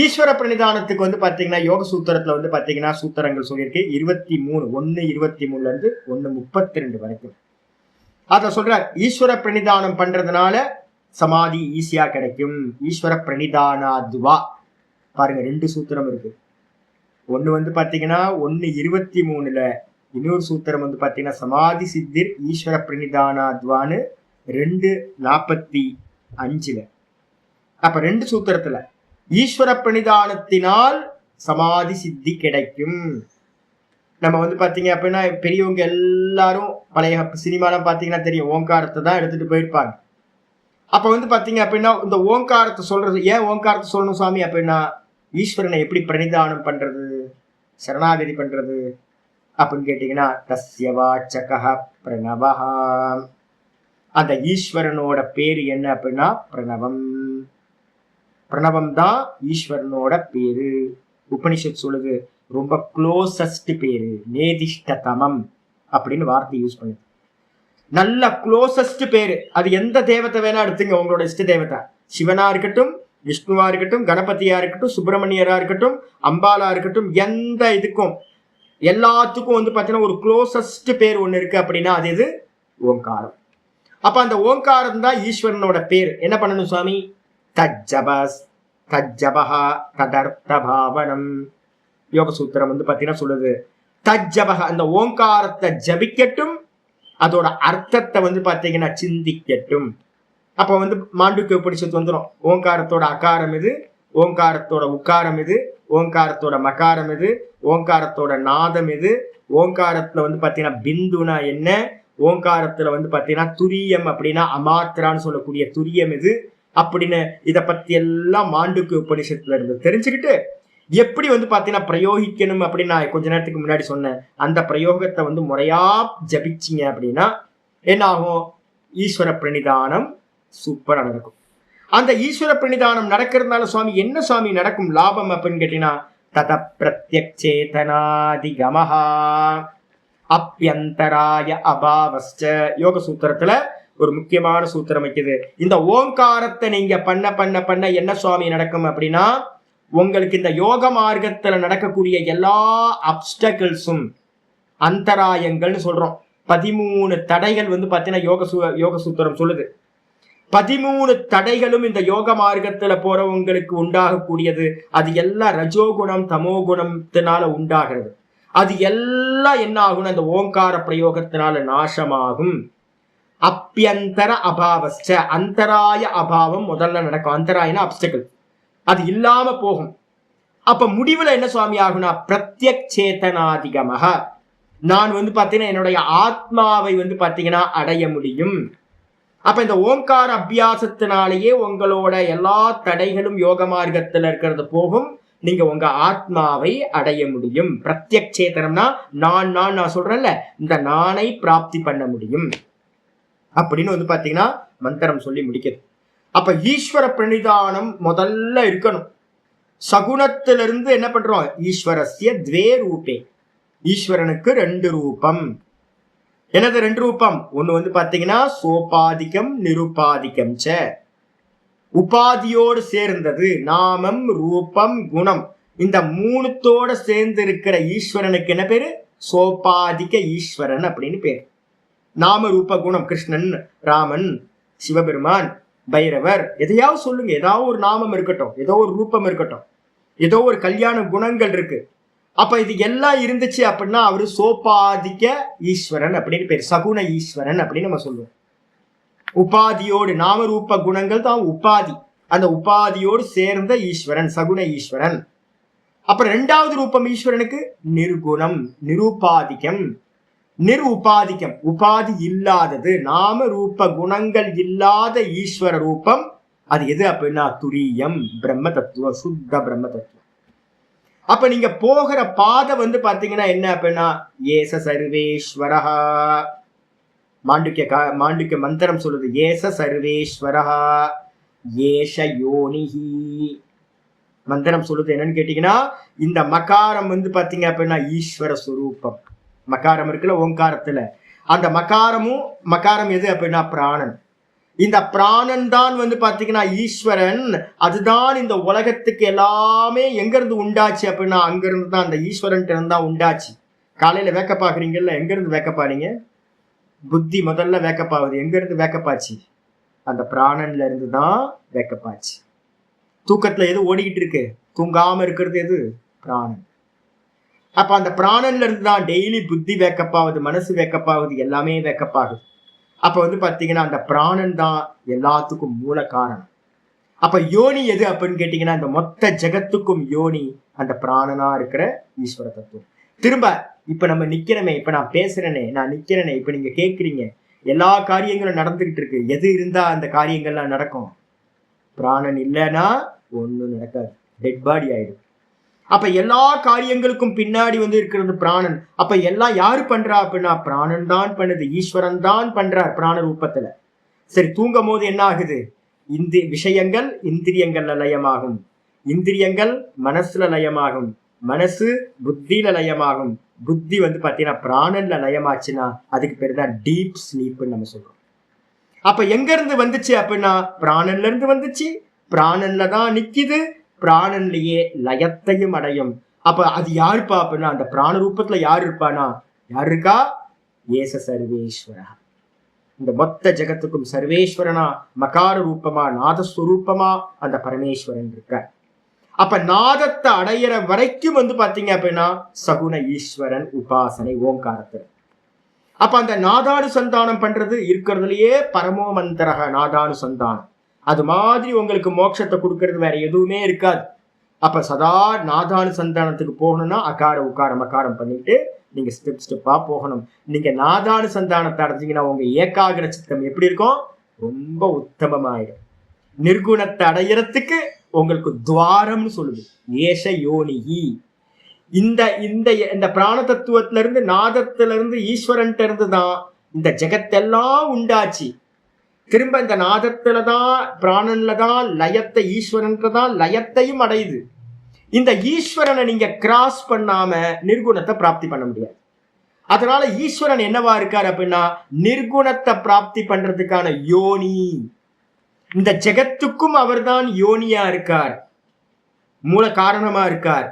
ஈஸ்வர பிரணிதானத்துக்கு பாத்தீங்கன்னா யோக சூத்திரத்துல பாத்தீங்கன்னா சூத்திரங்கள் சொல்லியிருக்கு 23, 1:23 இருந்து 1:32 வரைக்கும். அத சொல்றார், ஈஸ்வர பிரணிதானம் பண்றதுனால சமாதி ஈஸியா கிடைக்கும். ஈஸ்வர பிரணிதானாத்வா பாருங்க, 2 சூத்திரம் இருக்கு. ஒண்ணு பாத்தீங்கன்னா 1:23ல, இன்னொரு சூத்திரம் பாத்தீங்கன்னா சமாதி சித்திர் ஈஸ்வர பிரணிதானாத்வான்னு 2:45. அப்ப 2 சூத்திரத்துல ஈஸ்வர பிரணிதானத்தினால் சமாதி சித்தி கிடைக்கும். நம்ம பாத்தீங்க அப்படின்னா பெரியவங்க எல்லாரும் பழைய சினிமாலாம் பாத்தீங்கன்னா தெரியும், ஓங்காரத்தை தான் எடுத்துட்டு போயிருப்பாங்க. அப்ப பாத்தீங்க அப்படின்னா இந்த ஓங்காரத்தை சொல்றது, ஏன் ஓங்காரத்தை சொல்லணும் சுவாமி அப்படின்னா, ஈஸ்வரனை எப்படி பிரணிதானம் பண்றது, சரணாகதி பண்றது அப்படின்னு கேட்டீங்கன்னா, தஸ்ய வாச்சகஹ பிரணவஹ. அந்த ஈஸ்வரனோட பேரு என்ன அப்படின்னா பிரணவம். பிரணவம் தான் ஈஸ்வரனோட பேரு. உபனிஷத் சொல்லுது ரொம்ப க்ளோசஸ்ட் பேரு, நேதிஷ்டதமம் அப்படின்னு வார்த்தை யூஸ் பண்ணுது. நல்ல க்ளோசஸ்ட் பேரு. அது எந்த தேவத்தை வேணா எடுத்துங்க, உங்களோட இஷ்ட தேவத்தை. சிவனா இருக்கட்டும், விஷ்ணுவா இருக்கட்டும், கணபதியா இருக்கட்டும், சுப்பிரமணியரா இருக்கட்டும், அம்பாலா இருக்கட்டும், எந்த இதுக்கும் எல்லாத்துக்கும் பாத்தீங்கன்னா ஒரு க்ளோசஸ்ட் பேர் ஒண்ணு இருக்கு அப்படின்னா அது எது? ஓங்காரம். அப்ப அந்த ஓங்காரம் தான் ஈஸ்வரனோட பேர். என்ன பண்ணணும் சுவாமி? தஜ்ஜபஸ் தஜ்ஜபஹா ததர்த்த பாவனம். யோக சூத்திரம் பாத்தீங்கன்னா சொல்லுது, தஜ்ஜபஹ அந்த ஓங்காரத்தை ஜபிக்கட்டும், அதோட அர்த்தத்தை பாத்தீங்கன்னா சிந்திக்கட்டும். அப்ப மாண்டூக்கிய உபனிஷத்து வந்துடும், ஓங்காரத்தோட அகாரம் இது, ஓங்காரத்தோட உக்காரம் இது, ஓங்காரத்தோட மகாரம் இது, ஓங்காரத்தோட நாதம் இது, ஓங்காரத்துல பாத்தீங்கன்னா பிந்துனா என்ன, ஓங்காரத்துல பாத்தீங்கன்னா துரியம் அப்படின்னா அமாத்திரான்னு சொல்லக்கூடிய துரியம் இது அப்படின்னு இதை பத்தி எல்லாம் மாண்டூக்கிய உபனிஷத்துல இருந்து தெரிஞ்சுக்கிட்டு எப்படி பாத்தீங்கன்னா பிரயோகிக்கணும் அப்படின்னு நான் கொஞ்ச நேரத்துக்கு முன்னாடி சொன்னேன். அந்த பிரயோகத்தை முறையா ஜபிச்சிங்க அப்படின்னா என்ன ஆகும்? ஈஸ்வர பிரணிதானம் சூப்பரா நடக்கும். அந்த ஈஸ்வர பிரணிதானம் நடக்கிறதுனால சுவாமி என்ன சுவாமி நடக்கும் லாபம் அப்படின்னு கேட்டீங்கன்னா, தத பிரத்யக்ஷேதனாதிகமஹா அப்யந்தராய அபாவஸ்ச. யோக சூத்திரத்துல ஒரு முக்கியமான சூத்திரம் வைக்குது. இந்த ஓங்காரத்தை நீங்க பண்ண பண்ண பண்ண என்ன சுவாமி நடக்கும் அப்படின்னா, உங்களுக்கு இந்த யோக மார்க்கத்துல நடக்கக்கூடிய எல்லா அப்டக்கிள்ஸும், அந்தராயங்கள்னு சொல்றோம், 13 தடைகள் பாத்தீங்கன்னா யோக சூத்திரம் சொல்லுது. 13 தடைகளும் இந்த யோக மார்க்கத்துல போறவங்களுக்கு உண்டாகக்கூடியது. அது எல்லாம் ரஜோகுணம் தமோகுணத்தினால உண்டாகிறது. அது எல்லாம் என்ன ஆகும்? அந்த ஓங்கார பிரயோகத்தினால நாசமாகும். அப்பியந்தர அபாவஸ்ச, அந்தராய அபாவம் முதல்ல நடக்கும். அந்தராயனா அப்டக்கிள், அது இல்லாம போகும். அப்ப முடிவுல என்ன சுவாமி ஆகுனா, பிரத்யக்ஷேதனாதிகமஹ, நான் பாத்தீங்கன்னா என்னுடைய ஆத்மாவை பாத்தீங்கன்னா அடைய முடியும். அப்ப இந்த ஓங்கார அபியாசத்தினாலேயே உங்களோட எல்லா தடைகளும் யோக மார்க்கத்துல இருக்கிறது போகும். நீங்க உங்க ஆத்மாவை அடைய முடியும். பிரத்யக்ஷேதனம்னா நான் சொல்றேன்ல, இந்த நானை பிராப்தி பண்ண முடியும் அப்படின்னு வந்து பாத்தீங்கன்னா மந்திரம் சொல்லி முடிக்கிறது. அப்ப ஈஸ்வர பிரணிதானம் முதல்ல இருக்கணும். சகுனத்திலிருந்து என்ன பண்றோம்? ஈஸ்வரஸ்ய துவே ரூபே, ஈஸ்வரனுக்கு 2 ரூபம். என்னது 2 ரூபம்? ஒண்ணு வந்து பாத்தீங்கன்னா சோபாதிகம் நிருபாதிகம் ச, உபாதியோடு சேர்ந்தது. நாமம் ரூபம் குணம் இந்த 3தோட சேர்ந்து இருக்கிற ஈஸ்வரனுக்கு என்ன பேரு? சோபாதிக ஈஸ்வரன் அப்படின்னு பேரு. நாம ரூப குணம், கிருஷ்ணன், ராமன், சிவபெருமான், பைரவர், எதையாவது சொல்லுங்க. ஏதாவது ஒரு நாமம் இருக்கட்டும், ஏதோ ஒரு ரூபம் இருக்கட்டும், ஏதோ ஒரு கல்யாண குணங்கள் இருக்கு. அப்ப இது எல்லாம் இருந்துச்சு அப்படின்னா அவரு சோபாதிக்க ஈஸ்வரன் அப்படின்னு பேர், சகுண ஈஸ்வரன் அப்படின்னு நம்ம சொல்லுவோம். உபாதியோடு, நாம ரூப குணங்கள் தான் உபாதி, அந்த உபாதியோடு சேர்ந்த ஈஸ்வரன் சகுண ஈஸ்வரன். அப்புறம் 2வது ரூபம் ஈஸ்வரனுக்கு நிர்குணம் நிருபாதிகம். நிருபாதிகம் உபாதி இல்லாதது, நாம ரூப குணங்கள் இல்லாத ஈஸ்வர ரூபம். அது எது அப்படின்னா துரியம், பிரம்ம தத்துவம், சுத்த பிரம்ம தத்துவம். அப்ப நீங்க போகிற பாதை வந்து பாத்தீங்கன்னா என்ன அப்படின்னா ஏச சர்வேஸ்வரஹா. மாண்டுக்கிய மந்திரம் சொல்லுது ஏச சர்வேஸ்வரஹா ஏஷ யோனிஹி. மந்திரம் சொல்லுது என்னன்னு கேட்டீங்கன்னா, இந்த மகாரம் வந்து பாத்தீங்க அப்படின்னா ஈஸ்வர சுரூபம். மகாரம் இருக்குல்ல ஓங்காரத்துல, அந்த மகாரம் எது அப்படின்னா பிராணன். இந்த பிராணன் தான் வந்து பாத்தீங்கன்னா ஈஸ்வரன். அதுதான் இந்த உலகத்துக்கு எல்லாமே எங்க இருந்து உண்டாச்சு அப்படின்னா அங்கிருந்து தான், அந்த ஈஸ்வரன் தான் உண்டாச்சு. காலையில வேக்கப் பாக்குறீங்கல்ல, எங்க இருந்து வேக்கப் பாருங்க? புத்தி முதல்ல வேக்கப் ஆகுது. எங்க இருந்து வேக்கப் ஆச்சு? அந்த பிராணன்ல இருந்து தான் வேக்கப் ஆச்சு. தூக்கத்துல எது ஓடிக்கிட்டு இருக்கு? தூங்காம இருக்கிறது எது? பிராணன். அப்ப அந்த பிராணன்ல இருந்து தான் டெய்லி புத்தி வேக்கப் ஆகுது, மனசு வேக்கப் ஆகுது, எல்லாமே வேக்கப் ஆகுது. அப்ப வந்து பாத்தீங்கன்னா அந்த பிராணன் தான் எல்லாத்துக்கும் மூல காரணம். அப்ப யோனி எது அப்படின்னு கேட்டீங்கன்னா, இந்த மொத்த ஜெகத்துக்கும் யோனி அந்த பிராணனா இருக்கிற ஈஸ்வர தத்துவம். திரும்ப இப்ப நம்ம நிக்கிறமே, இப்ப நான் பேசுறேனே, நான் நிக்கிறேனே, இப்ப நீங்க கேட்குறீங்க, எல்லா காரியங்களும் நடந்துகிட்டு இருக்கு. எது இருந்தா அந்த காரியங்கள்லாம் நடக்கும்? பிராணன் இல்லைன்னா ஒண்ணும் நடக்காது, டெட் பாடி ஆயிடும். அப்ப எல்லா காரியங்களுக்கும் பின்னாடி வந்து இருக்கிறது பிராணன். அப்ப எல்லாம் யாரு பண்றா அப்படின்னா பிராணன் தான் பண்ணுது, ஈஸ்வரன் தான் பண்றார் பிராண ரூபத்துல. சரி, தூங்கும் போது என்ன ஆகுது? விஷயங்கள் இந்திரியங்கள்ல லயமாகும், இந்திரியங்கள் மனசுல லயமாகும், மனசு புத்தியில லயமாகும், புத்தி வந்து பாத்தீங்கன்னா பிராணன்ல லயமாச்சுன்னா அதுக்கு பேர் தான் டீப் ஸ்லீப்னு நம்ம சொல்றோம். அப்ப எங்க இருந்து வந்துச்சு அப்படின்னா பிராணன்ல இருந்து வந்துச்சு, பிராணன்ல தான் நிக்குது, பிராணன்லயே லயத்தையும் அடையும். அப்ப அது யாருப்பா அப்படின்னா அந்த பிராண ரூபத்துல யாரு இருப்பானா? யாரு இருக்கா? ஏச சர்வேஸ்வரா. இந்த மொத்த ஜெகத்துக்கும் சர்வேஸ்வரனா, மகார ரூபமா, நாதஸ்வரூபமா அந்த பரமேஸ்வரன் இருக்க. அப்ப நாதத்தை அடையிற வரைக்கும் வந்து பாத்தீங்க அப்படின்னா சகுண ஈஸ்வரன் உபாசனை ஓங்காரத்துல. அப்ப அந்த நாதானுசந்தானம் பண்றது இருக்கிறதுலயே பரமோ மந்திரக நாதானுசந்தானம். அது மாதிரி உங்களுக்கு மோட்சத்தை கொடுக்கறது வேற எதுவுமே இருக்காது. அப்ப சதா நாதானுசந்தானத்துக்கு போகணும்னா அகார உக்கார மகாரம் பண்ணிட்டு நீங்க ஸ்டெப்பா போகணும். நீங்க நாதானுசந்தானத்தை அடைஞ்சிங்கன்னா உங்க ஏகாகிர சித்தம் எப்படி இருக்கும்? ரொம்ப உத்தமமாயிடும். நிர்குணத்தை அடையறதுக்கு உங்களுக்கு துவாரம்னு சொல்லுது ஏஷ யோனிஹி. இந்த இந்த இந்த பிராண தத்துவத்துல இருந்து, நாதத்துல இருந்து, ஈஸ்வரன்ட்ட இருந்து தான் இந்த ஜெகத்தெல்லாம் உண்டாச்சு. திரும்ப இந்த நாதத்துலதான் பிராணன்லதான் லயத்தை, ஈஸ்வரன்றதான் லயத்தையும் அடையுது. இந்த ஈஸ்வரனை நீங்க கிராஸ் பண்ணாம நிர்குணத்தை பிராப்தி பண்ண முடியாது. அதனால ஈஸ்வரன் என்னவா இருக்கார் அப்படின்னா நிர்குணத்தை பிராப்தி பண்றதுக்கான யோனி. இந்த ஜெகத்துக்கும் அவர்தான் யோனியா இருக்கார், மூல காரணமா இருக்கார்.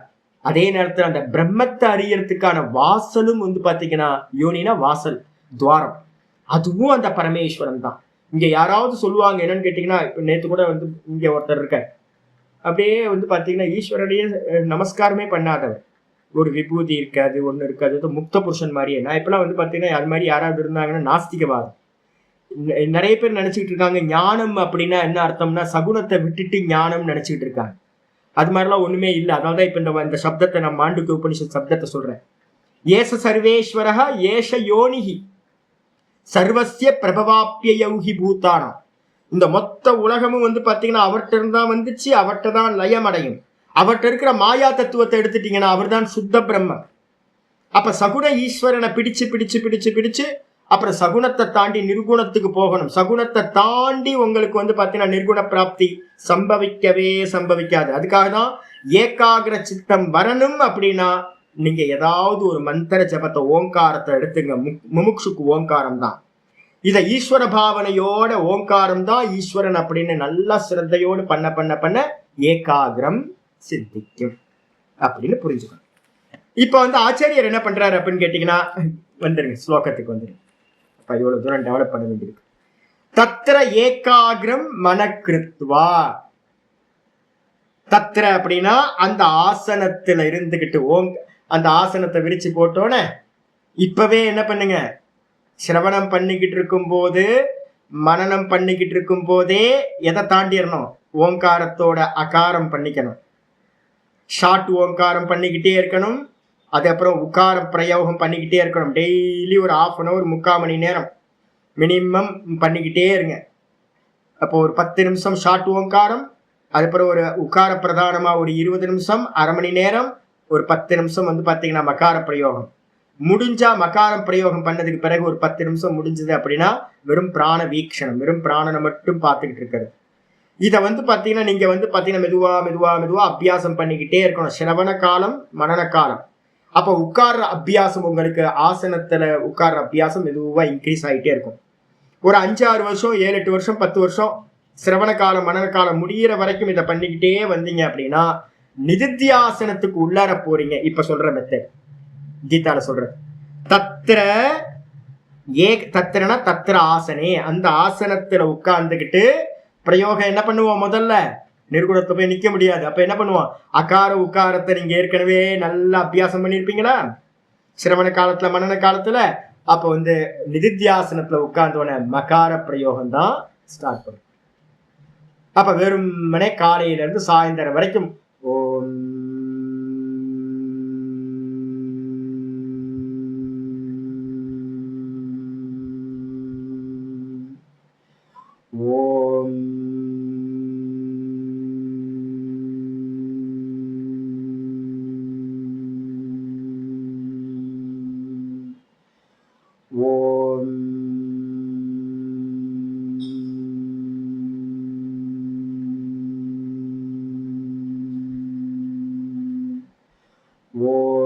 அதே நேரத்தில் அந்த பிரம்மத்தை அறியறதுக்கான வாசலும் வந்து பாத்தீங்கன்னா யோனினா வாசல், துவாரம், அதுவும் அந்த பரமேஸ்வரன் தான். இங்க யாராவது சொல்லுவாங்க என்னன்னு கேட்டீங்கன்னா, இப்ப நேத்து கூட வந்து இங்க ஒருத்தர் இருக்க, அப்படியே வந்து பாத்தீங்கன்னா ஈஸ்வரனையே நமஸ்காரமே பண்ணாதவர், ஒரு விபூதி இருக்காது, ஒண்ணு இருக்காது, முக்த புருஷன் மாதிரியே. நான் இப்பெல்லாம் வந்து பாத்தீங்கன்னா அது மாதிரி யாராவது இருந்தாங்கன்னா நாஸ்திகவாதம். நிறைய பேர் நினைச்சுக்கிட்டு இருக்காங்க ஞானம் அப்படின்னா என்ன அர்த்தம்னா சகுனத்தை விட்டுட்டு ஞானம் நினைச்சுக்கிட்டு இருக்காங்க. அது மாதிரிலாம் ஒண்ணுமே இல்லை. அதனாலதான் இப்ப இந்த சப்தத்தை நான் மாண்டுக்கிய உபனிஷத் சப்தத்தை சொல்றேன். ஏச சர்வேஸ்வரஹ ஏஷ யோனிஹி சர்வசிய பிரபவாப்பியௌஹி பூதானா. இந்த மொத்த உலகமும் வந்து பாத்தீங்கன்னா அவர்கிட்ட இருந்தா வந்துச்சு, அவர்கிட்ட தான் லயம் அடையும். அவர்கிட்ட இருக்கிற மாயா தத்துவத்தை எடுத்துட்டீங்கன்னா அவர் தான் சுத்த பிரம்மம். அப்ப சகுண ஈஸ்வரனை பிடிச்சு பிடிச்சு பிடிச்சு பிடிச்சு அப்புறம் சகுனத்தை தாண்டி நிர்குணத்துக்கு போகணும். சகுனத்தை தாண்டி உங்களுக்கு பாத்தீங்கன்னா நிர்குண பிராப்தி சம்பவிக்கவே சம்பவிக்காது. அதுக்காக தான் ஏகாகிர சித்தம் வரணும் அப்படின்னா நீங்க ஏதாவது ஒரு மந்திர ஜபத்தை ஓங்காரத்தை எடுத்துங்க. முமுட்சுக்கு ஓங்காரம் தான். இத ஈஸ்வர பாவனையோட ஓங்காரம் தான் ஈஸ்வரன் அப்படின்னு நல்லா சிரத்தையோடு பண்ண பண்ண பண்ண ஏகாகிரம் சித்திக்கும் அப்படின்னு புரிஞ்சுக்கணும். இப்ப ஆச்சாரியர் என்ன பண்றாரு அப்படின்னு கேட்டீங்கன்னா, வந்துருங்க ஸ்லோகத்துக்கு வந்துருங்க. இப்ப இவ்வளவு தூரம் டெவலப் பண்ண வேண்டியிருக்கு. தத்ர ஏகாகிரம் மனக்கிருத்வா. தத்ர அப்படின்னா அந்த ஆசனத்துல இருந்துகிட்டு அந்த ஆசனத்தை விரிச்சு போட்டோன்னே இப்பவே என்ன பண்ணுங்க, சிரவணம் பண்ணிக்கிட்டு இருக்கும் போது மனனம் பண்ணிக்கிட்டு இருக்கும் போதே எதை தாண்டிடணும், ஓங்காரத்தோட அகாரம் பண்ணிக்கணும். ஷார்ட் ஓங்காரம் பண்ணிக்கிட்டே இருக்கணும். அதுக்கப்புறம் உக்கார பிரயோகம் பண்ணிக்கிட்டே இருக்கணும். டெய்லி ஒரு 1/2 அன் ஹவர் 3/4 மணி நேரம் மினிமம் பண்ணிக்கிட்டே இருங்க. அப்போ ஒரு 10 நிமிஷம் ஷார்ட் ஓங்காரம், அதுக்கப்புறம் ஒரு உக்கார பிரதானமா ஒரு 20 நிமிஷம், 1/2 மணி நேரம், ஒரு 10 நிமிஷம் பாத்தீங்கன்னா மகார பிரயோகம். முடிஞ்சா மகாரம் பிரயோகம் பண்ணதுக்கு பிறகு ஒரு 10 நிமிஷம் முடிஞ்சது அப்படின்னா வெறும் பிராண வீக்ஷணம், வெறும் பிராணனை மட்டும் பார்த்துக்கிட்டு இருக்கிறது. இதை பாத்தீங்கன்னா நீங்க பாத்தீங்கன்னா மெதுவா மெதுவா மெதுவா அபியாசம் பண்ணிக்கிட்டே இருக்கணும். சிரவண காலம், மனன காலம். அப்ப உட்கார்ற அபியாசம் உங்களுக்கு ஆசனத்துல உட்கார்ற அபியாசம் மெதுவா இன்க்ரீஸ் ஆகிட்டே இருக்கும். ஒரு 5-6 வருஷம் 7-8 வருஷம் 10 வருஷம் சிரவண காலம் மனன காலம் முடிகிற வரைக்கும் இதை பண்ணிக்கிட்டே வந்தீங்க அப்படின்னா நிதித்தியாசனத்துக்கு உள்ளார போறீங்க. இப்ப சொல்ற மெத்தட் கீதால சொல்ற தத்திர தத்திரனா தத்திர ஆசனே. அந்த ஆசனத்துல உட்கார்ந்துகிட்டு பிரயோகம் என்ன பண்ணுவோம், முதல்ல நிர்குணத்தை போய் நிக்க முடியாது. அப்ப என்ன பண்ணுவோம், அகார உக்காரத்தை நீங்க ஏற்கனவே நல்லா அபியாசம் பண்ணிருப்பீங்களா சிரவண காலத்துல மனன காலத்துல. அப்ப நிதித்தியாசனத்துல உட்கார்ந்தோன மகார பிரயோகம் தான் ஸ்டார்ட் பண்ணும். அப்ப வெறுமனே காலையில இருந்து சாயந்தரம் வரைக்கும் ஓம் ஓம் ஓம் ஓம்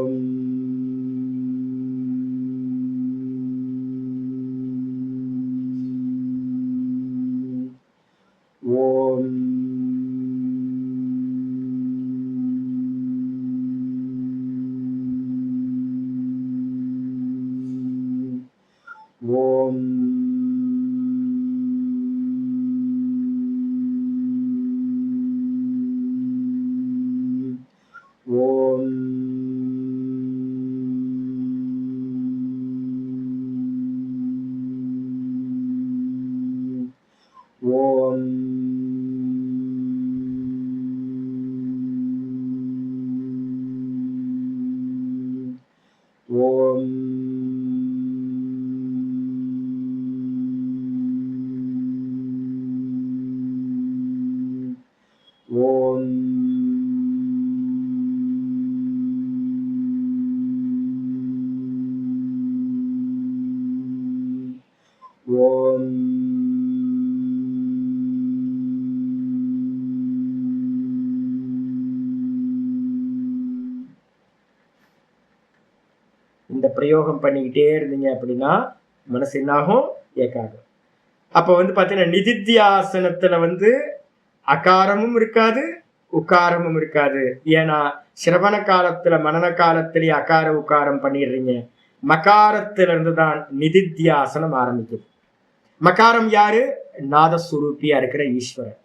ஓம் ஓம் ஓம் ஓம் ஓம் ஓம் ஓம் இந்த பிரயோகம் பண்ணிக்கிட்டே இருந்தீங்க அப்படின்னா மனசு என்னாகும், ஏகாகும். அப்ப பாத்தீங்கன்னா நிதித்தியாசனத்துல அகாரமும் இருக்காது உக்காரமும் இருக்காது. ஏன்னா சிரவண காலத்துல மனன காலத்திலேயே அகார உக்காரம் பண்ணிடுறீங்க. மகாரத்துல இருந்துதான் நிதித்தியாசனம் ஆரம்பிக்குது. மகாரம் யாரு, நாதஸ்வரூபியா இருக்கிற ஈஸ்வரன்.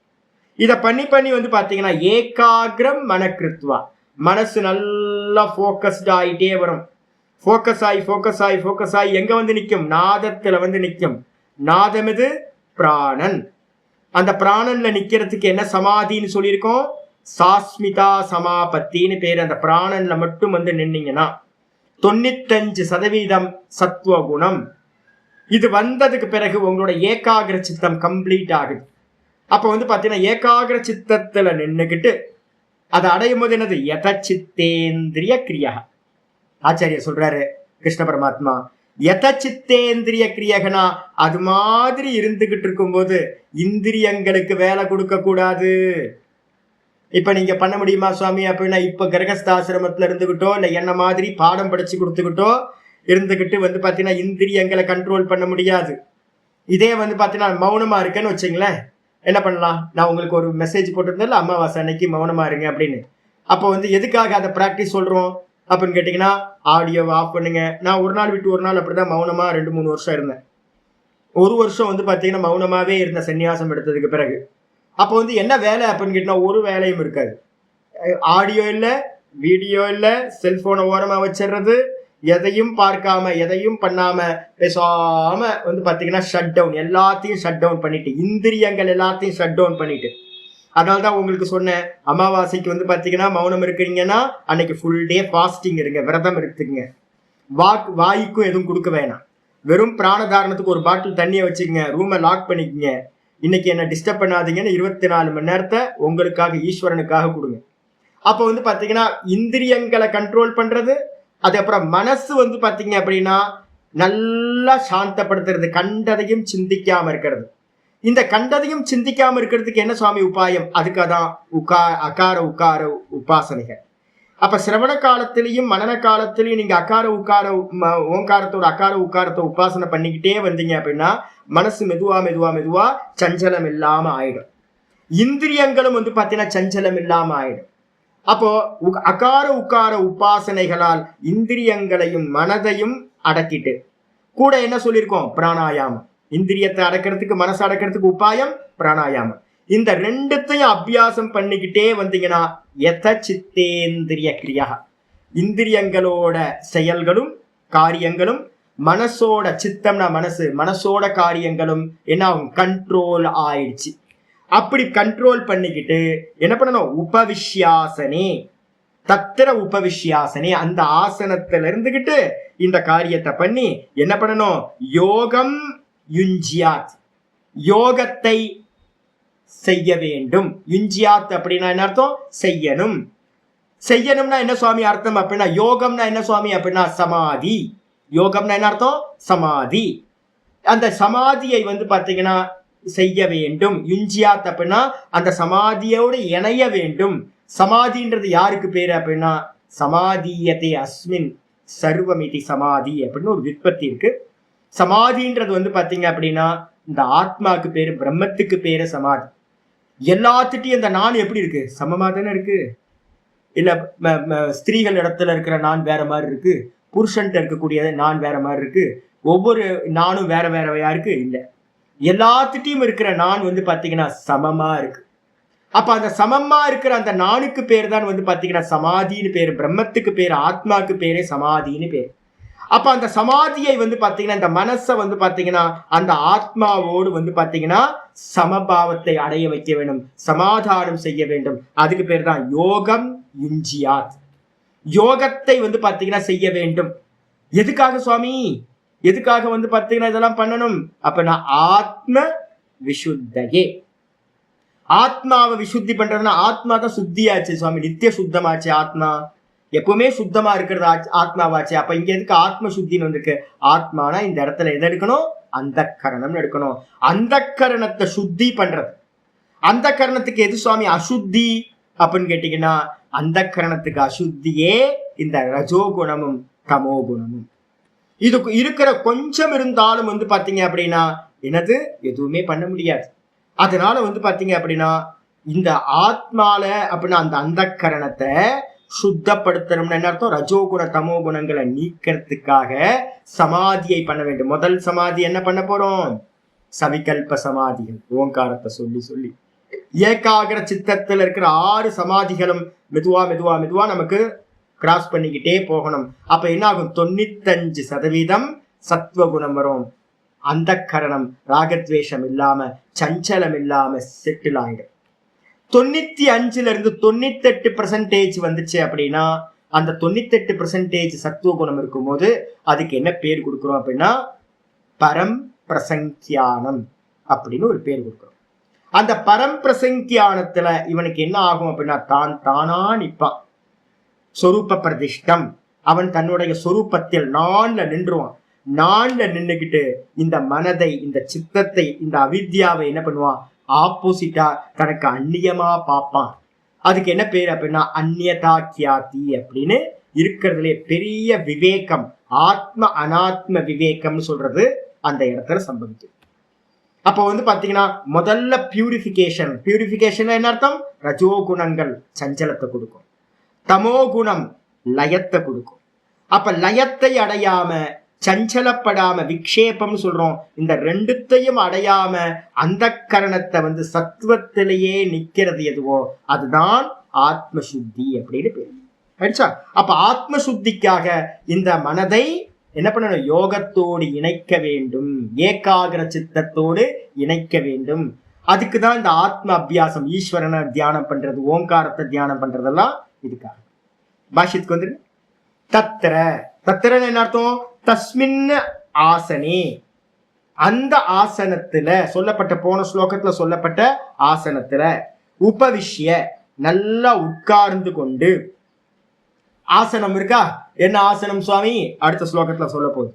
இத பண்ணி பண்ணி பாத்தீங்கன்னா ஏகாகிரம் மனக்கிருத்வா. மனசு நல்லா போக்கஸ்ட் ஆகிட்டே வரும். போக்கஸ் ஆகி போக்கஸ் ஆகி போக்கஸ் ஆகி எங்க நிற்கும், நாதத்துல நிற்கும். நாதம் இது பிராணன். அந்த பிராணன்ல நிக்கிறதுக்கு என்ன சமாதின்னு சொல்லியிருக்கோம், சாஸ்மிதா சமாபத்தின்னு பேர். அந்த பிராணன்ல மட்டும் நின்னீங்கன்னா 95% சத்துவகுணம். இது வந்ததுக்கு பிறகு உங்களோட ஏகாகிர சித்தம் கம்ப்ளீட் ஆகுது. அப்ப பாத்தீங்கன்னா ஏகாகிர சித்தத்துல நின்னுக்கிட்டு அதை அடையும் போது என்னது? யதச்சித்தேந்திரிய கிரியா. ஆச்சாரியர் சொல்றாரு கிருஷ்ண பரமாத்மா, யதச்சித்தேந்திரிய கிரியகனா அது மாதிரி இருந்துகிட்டு இருக்கும்போது இந்திரியங்களுக்கு வேலை கொடுக்க கூடாது. இப்ப நீங்க பண்ண முடியுமா சுவாமி அப்படின்னா, இப்ப கிரகஸ்தாசிரமத்துல இருந்துகிட்டோ இல்ல என்ன மாதிரி பாடம் படிச்சு கொடுத்துக்கிட்டோ இருந்துகிட்டு பாத்தீங்கன்னா இந்திரியங்களை கண்ட்ரோல் பண்ண முடியாது. இதே பாத்தீங்கன்னா மௌனமா இருக்கேன்னு வச்சுங்களேன், என்ன பண்ணலாம்? நான் உங்களுக்கு ஒரு மெசேஜ் போட்டிருந்தேன்ல, அமாவாசை அன்னைக்கு மௌனமா இருங்க அப்படின்னு. அப்போ எதுக்காக அதை பிராக்டிஸ் சொல்றோம் அப்படின்னு கேட்டீங்கன்னா, ஆடியோவை ஆஃப் பண்ணுங்க. நான் ஒரு நாள் விட்டு ஒரு நாள் அப்படிதான் மௌனமா 2-3 வருஷம் இருந்தேன். ஒரு வருஷம் பாத்தீங்கன்னா மௌனமாவே இருந்த சன்னியாசம் எடுத்ததுக்கு பிறகு. அப்போ என்ன வேலை அப்படின்னு கேட்டா, ஒரு வேலையும் இருக்காது. ஆடியோ இல்ல, வீடியோ இல்ல, செல்போனை ஓரமா வச்சிடுறது, எதையும் பார்க்காம எதையும் பண்ணாம பேசாம பாத்தீங்கன்னா ஷட் டவுன், எல்லாத்தையும் ஷட் டவுன் பண்ணிட்டு, இந்திரியங்கள் எல்லாத்தையும் ஷட் டவுன் பண்ணிட்டு. அதனால்தான் உங்களுக்கு சொன்னேன், அமாவாசைக்கு பாத்தீங்கன்னா மௌனம் இருக்கிறீங்கன்னா அன்னைக்கு ஃபுல் டே ஃபாஸ்டிங் இருங்க, விரதம் இருக்குங்க. வாய்க்கும் எதுவும் கொடுக்க வேணாம். வெறும் பிராணதாரணத்துக்கு ஒரு பாட்டில் தண்ணியை வச்சுக்கங்க, ரூமை லாக் பண்ணிக்கங்க. இன்னைக்கு என்ன டிஸ்டர்ப் பண்ணாதீங்கன்னு 24 மணி நேரத்தை உங்களுக்காக, ஈஸ்வரனுக்காக கொடுங்க. அப்போ பாத்தீங்கன்னா இந்திரியங்களை கண்ட்ரோல் பண்றது, அது அப்புறம் மனசு பாத்தீங்க அப்படின்னா நல்லா சாந்தப்படுத்துறது, கண்டதையும் சிந்திக்காம இருக்கிறது. இந்த கண்டதையும் சிந்திக்காம இருக்கிறதுக்கு என்ன சுவாமி உபாயம்? அதுக்காதான் அகார உக்கார உபாசனைகள். அப்ப சிரவண காலத்திலையும் மனன காலத்திலையும் நீங்க அகார உக்கார ஓங்காரத்தோட அகார உக்காரத்தை உபாசனை பண்ணிக்கிட்டே வந்தீங்க அப்படின்னா மனசு மெதுவா மெதுவா மெதுவா சஞ்சலம் இல்லாம ஆயிடும். இந்திரியங்களும் பாத்தீங்கன்னா சஞ்சலம் இல்லாம ஆயிடும். அப்போ அகார உக்கார உபாசனைகளால் இந்திரியங்களையும் மனதையும் அடக்கிட்டு கூட என்ன சொல்லியிருக்கோம்? பிராணாயாமம். இந்திரியத்தை அடக்கிறதுக்கு, மனசு அடக்கிறதுக்கு உபாயம் பிராணாயாமம். இந்த ரெண்டுத்தையும் அபியாசம் பண்ணிக்கிட்டே வந்தீங்கன்னா யதசித்தேந்திரிய கிரியா, இந்திரியங்களோட செயல்களும் காரியங்களும் மனசோட, சித்தம்னா மனசு, மனசோட காரியங்களும் என்ன ஆகும்? கண்ட்ரோல் ஆயிடுச்சு. அப்படி கண்ட்ரோல் பண்ணிக்கிட்டு என்ன பண்ணணும்? உபவிஷ்யாசனே, தத்திர உபவிஷ்யாசனே, அந்த ஆசனத்துல இருந்துகிட்டு இந்த காரியத்தை பண்ணி என்ன பண்ணணும்? யோகம் யுஞ்சியாத், யோகத்தை செய்ய வேண்டும். யுஞ்சியாத் அப்படின்னா என்ன அர்த்தம்? செய்யணும். செய்யணும்னா என்ன சுவாமி அர்த்தம் அப்படின்னா, யோகம்னா என்ன சுவாமி அப்படின்னா சமாதி. யோகம்னா என்ன அர்த்தம்? சமாதி. அந்த சமாதியை பாத்தீங்கன்னா செய்ய வேண்டும். யுஞ்சியாத் அப்படின்னா அந்த சமாதியோடு இணைய வேண்டும். சமாதின்றது யாருக்கு பேரு அப்படின்னா, சமாதியத்தை அஸ்மின் சர்வமிதி சமாதி அப்படின்னு ஒரு விற்பத்தி இருக்கு. சமாதின்றது பாத்தீங்க அப்படின்னா இந்த ஆத்மாக்கு பேரு, பிரம்மத்துக்கு பேரு சமாதி. எல்லாத்துட்டையும் இந்த நான் எப்படி இருக்கு? சமமா தானே இருக்கு. இல்ல ஸ்திரீகள் இடத்துல இருக்கிற நான் வேற மாதிரி இருக்கு, புருஷன்ட்ட இருக்கக்கூடிய நான் வேற மாதிரி இருக்கு, ஒவ்வொரு நானும் வேற வேறவையா இருக்கு? இல்ல, எல்லாத்துட்டையும் இருக்கிற நான் பாத்தீங்கன்னா சமமா இருக்கு. அப்ப அந்த சமமா இருக்கிற அந்த நானுக்கு பேர் தான் பாத்தீங்கன்னா சமாதின்னு பேரு, பிரம்மத்துக்கு பேரு, ஆத்மாக்கு பேரே சமாதின்னு பேரு. அப்ப அந்த சமாதியை பாத்தீங்கன்னா இந்த மனசை பாத்தீங்கன்னா அந்த ஆத்மாவோடு பாத்தீங்கன்னா சமபாவத்தை அடைய வைக்க வேண்டும், சமாதானம் செய்ய வேண்டும். அதுக்கு பேர் தான் யோகம் யுஞ்சியாத். யோகத்தை பாத்தீங்கன்னா செய்ய வேண்டும். எதுக்காக சுவாமி? எதுக்காக பாத்தீங்கன்னா இதெல்லாம் பண்ணணும்? அப்ப நான் ஆத்ம விசுத்தையே, ஆத்மாவை விசுத்தி பண்றதுன்னா ஆத்மா தான் சுத்தியாச்சு சுவாமி, நித்திய சுத்தமாச்சு. ஆத்மா எப்பவுமே சுத்தமா இருக்கிறது ஆத்மாவாச்சு. அப்ப இங்க எதுக்கு ஆத்ம சுத்தின்னு வந்திருக்கு? ஆத்மானா இந்த இடத்துல எதை எடுக்கணும்? அந்த கரணம் எடுக்கணும். அந்த கரணத்தை சுத்தி பண்றது. அந்த கரணத்துக்கு எது சுவாமி அசுத்தி அப்படின்னு கேட்டீங்கன்னா, அந்த கரணத்துக்கு அசுத்தியே இந்த ரஜோகுணமும் தமோ குணமும். இதுக்கு இருக்கிற கொஞ்சம் இருந்தாலும் பாத்தீங்க அப்படின்னா என்னது எதுவுமே பண்ண முடியாது. அதனால பாத்தீங்க அப்படின்னா இந்த ஆத்மால அப்படின்னா அந்த கரணத்தை சுத்தப்படுத்தணும்னு என்ன அர்த்தம்? ரஜோகுண தமோ குணங்களை நீக்கிறதுக்காக சமாதியை பண்ண வேண்டும். முதல் சமாதி என்ன பண்ண போறோம்? சவிகல்ப சமாதிகள். ஓங்காரத்தை சொல்லி சொல்லி ஏகாகிர சித்தத்தில் இருக்கிற 6 சமாதிகளும் மெதுவா மெதுவா மெதுவா நமக்கு கிராஸ் பண்ணிக்கிட்டே போகணும். அப்ப என்ன ஆகும்? 95% சத்வகுணம் வரும். அந்த கரணம் ராகத்வேஷம் இல்லாம சஞ்சலம் இல்லாம செட்டில் ஆயிடும். 95% 98% வந்துச்சு அப்படின்னா அந்த 98% சத்துவ குணம் இருக்கும் போது அதுக்கு என்ன பேர் கொடுக்குறோம் அப்படின்னா பரம் பிரசங்கியானம் அப்படின்னு ஒரு பேர் கொடுக்குறோம். அந்த பரம்பிரசங்கியானத்துல இவனுக்கு என்ன ஆகும் அப்படின்னா தான் தானா நிற்பான். சொரூப பிரதிஷ்டம், அவன் தன்னுடைய சொரூபத்தில் நான்ல நின்றுவான். நான்ல நின்றுகிட்டு இந்த மனதை, இந்த சித்தத்தை, இந்த அவித்யாவை என்ன பண்ணுவான், ஆப்போசிட்டா தனக்கு அந்நியமா பார்ப்பான். அதுக்கு என்ன பேர் அப்படின்னா அந்நியதா கியாதி அப்படின்னு இருக்கிறதுலே பெரிய விவேகம், ஆத்ம அனாத்ம விவேகம்னு சொல்றது அந்த இடத்துல சம்பவிக்கும். அப்போ வந்து பாத்தீங்கன்னா முதல்ல பியூரிபிகேஷன் என்ன அர்த்தம், ரஜோகுணங்கள் சஞ்சலத்தை கொடுக்கும், தமோ குணம் லயத்தை கொடுக்கும். அப்ப லயத்தை அடையாம சஞ்சலப்படாம விக்ஷேபம்னு சொல்றோம், இந்த ரெண்டுத்தையும் அடையாம அந்த கரணத்தை வந்து சத்துவத்திலேயே நிக்கிறது எதுவோ அதுதான் ஆத்ம சுத்தி அப்படின்னு பேரு. ஆயிடுச்சா? அப்ப ஆத்ம சுத்திக்காக இந்த மனதை என்ன பண்ணணும், யோகத்தோடு இணைக்க வேண்டும், ஏகாகிர சித்தத்தோடு இணைக்க வேண்டும். அதுக்குதான் இந்த ஆத்ம அபியாசம், ஈஸ்வரனை தியானம் பண்றது, ஓங்காரத்தை தியானம் பண்றதெல்லாம் இதுக்காக. பாஷ்யத்துக்கு வந்துரு. தத்திர, தத்திரன்னு என்ன அர்த்தம், தஸ்மின் ஆசனே, அந்த ஆசனத்துல சொல்லப்பட்ட, போன ஸ்லோகத்துல சொல்லப்பட்ட ஆசனத்துல உபவிஷ்ய நல்லா உட்கார்ந்து கொண்டு. ஆசனம் இருக்கா, என்ன ஆசனம் சுவாமி, அடுத்த ஸ்லோகத்துல சொல்ல போகுது.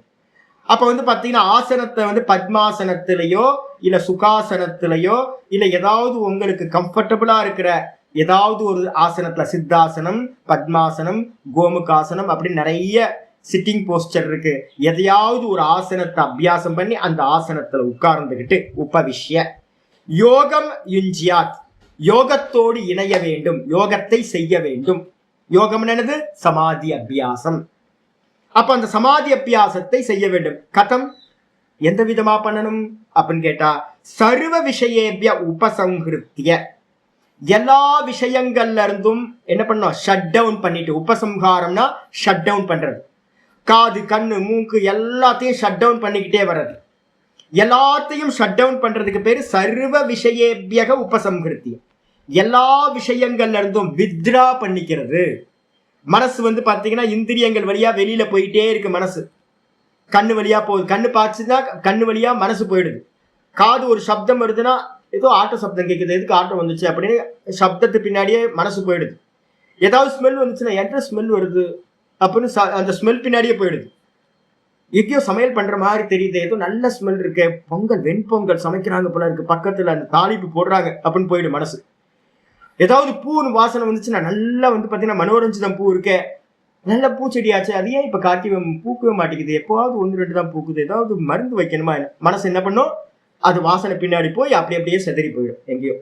அப்ப வந்து பாத்தீங்கன்னா ஆசனத்தை வந்து பத்மாசனத்திலேயோ இல்ல சுகாசனத்திலேயோ இல்ல ஏதாவது உங்களுக்கு கம்ஃபர்டபுளா இருக்கிற ஏதாவது ஒரு ஆசனத்துல, சித்தாசனம், பத்மாசனம், கோமுகாசனம் அப்படின்னு நிறைய சிட்டிங் போஸ்டர் இருக்கு. எதையாவது ஒரு ஆசனத்தை அபியாசம் பண்ணி அந்த ஆசனத்துல உட்கார்ந்துகிட்டு உபவிஷ்ய யோகம் யுஞ்சியாத், யோகத்தோடு இணைய வேண்டும், யோகத்தை செய்ய வேண்டும். யோகம் என்னது, சமாதி அபியாசம். அப்ப அந்த சமாதி அபியாசத்தை செய்ய வேண்டும். கதம், எந்த விதமா பண்ணணும் அப்படின்னு கேட்டா, சர்வ விஷயேபிய உபசம்ஹிருத்திய, எல்லா விஷயங்கள்ல இருந்தும் என்ன பண்ணோம், ஷட் டவுன் பண்ணிட்டு. உபசம்ஹாரம்னா ஷட் டவுன் பண்றது, காது கண்ணு மூக்கு எல்லாத்தையும் ஷட் டவுன் பண்ணிக்கிட்டே வர்றது. எல்லாத்தையும் ஷட் டவுன் பண்றதுக்கு பேரு சர்வ விஷயேபியக உபசம்ஹிருத்திய, எல்லா விஷயங்கள்ல இருந்தும் வித்ரா பண்ணிக்கிறது. மனசு வந்து பாத்தீங்கன்னா இந்திரியங்கள் வழியா வெளியில போயிட்டே இருக்கு. மனசு கண்ணு வழியா போகுது, கண்ணு பார்த்துன்னா கண்ணு வழியா மனசு போயிடுது. காது ஒரு சப்தம் வருதுன்னா ஏதோ ஆட்டோ சப்தம் கேட்குது, எதுக்கு ஆட்டோ வந்துச்சு அப்படின்னு சப்தத்து பின்னாடியே மனசு போயிடுது. ஏதாவது ஸ்மெல் வந்துச்சுன்னா என்ற ஸ்மெல் வருது அப்படின்னு அந்த ஸ்மெல் பின்னாடியே போயிடுது. எங்கேயோ சமையல் பண்ற மாதிரி தெரியுது, ஏதோ நல்ல ஸ்மெல் இருக்கு, பொங்கல் வெண்பொங்கல் சமைக்கிறாங்க போல இருக்கு, பக்கத்துல அந்த தாளிப்பு போடுறாங்க அப்படின்னு போயிடும் மனசு. ஏதாவது பூன்னு வாசனை வந்துச்சுன்னா நல்லா வந்து பாத்தீங்கன்னா மனோரஞ்சிதம் பூ இருக்க, நல்ல பூச்செடியாச்சு, அது ஏன் இப்ப காட்டி பூக்கவே மாட்டேங்குது, எப்போவாவது 1-2 தான் பூக்குது, ஏதாவது மருந்து வைக்கணுமா, மனசு என்ன பண்ணும், அது வாசனை பின்னாடி போய் அப்படியே செதறி போயிடும் எங்கேயோ.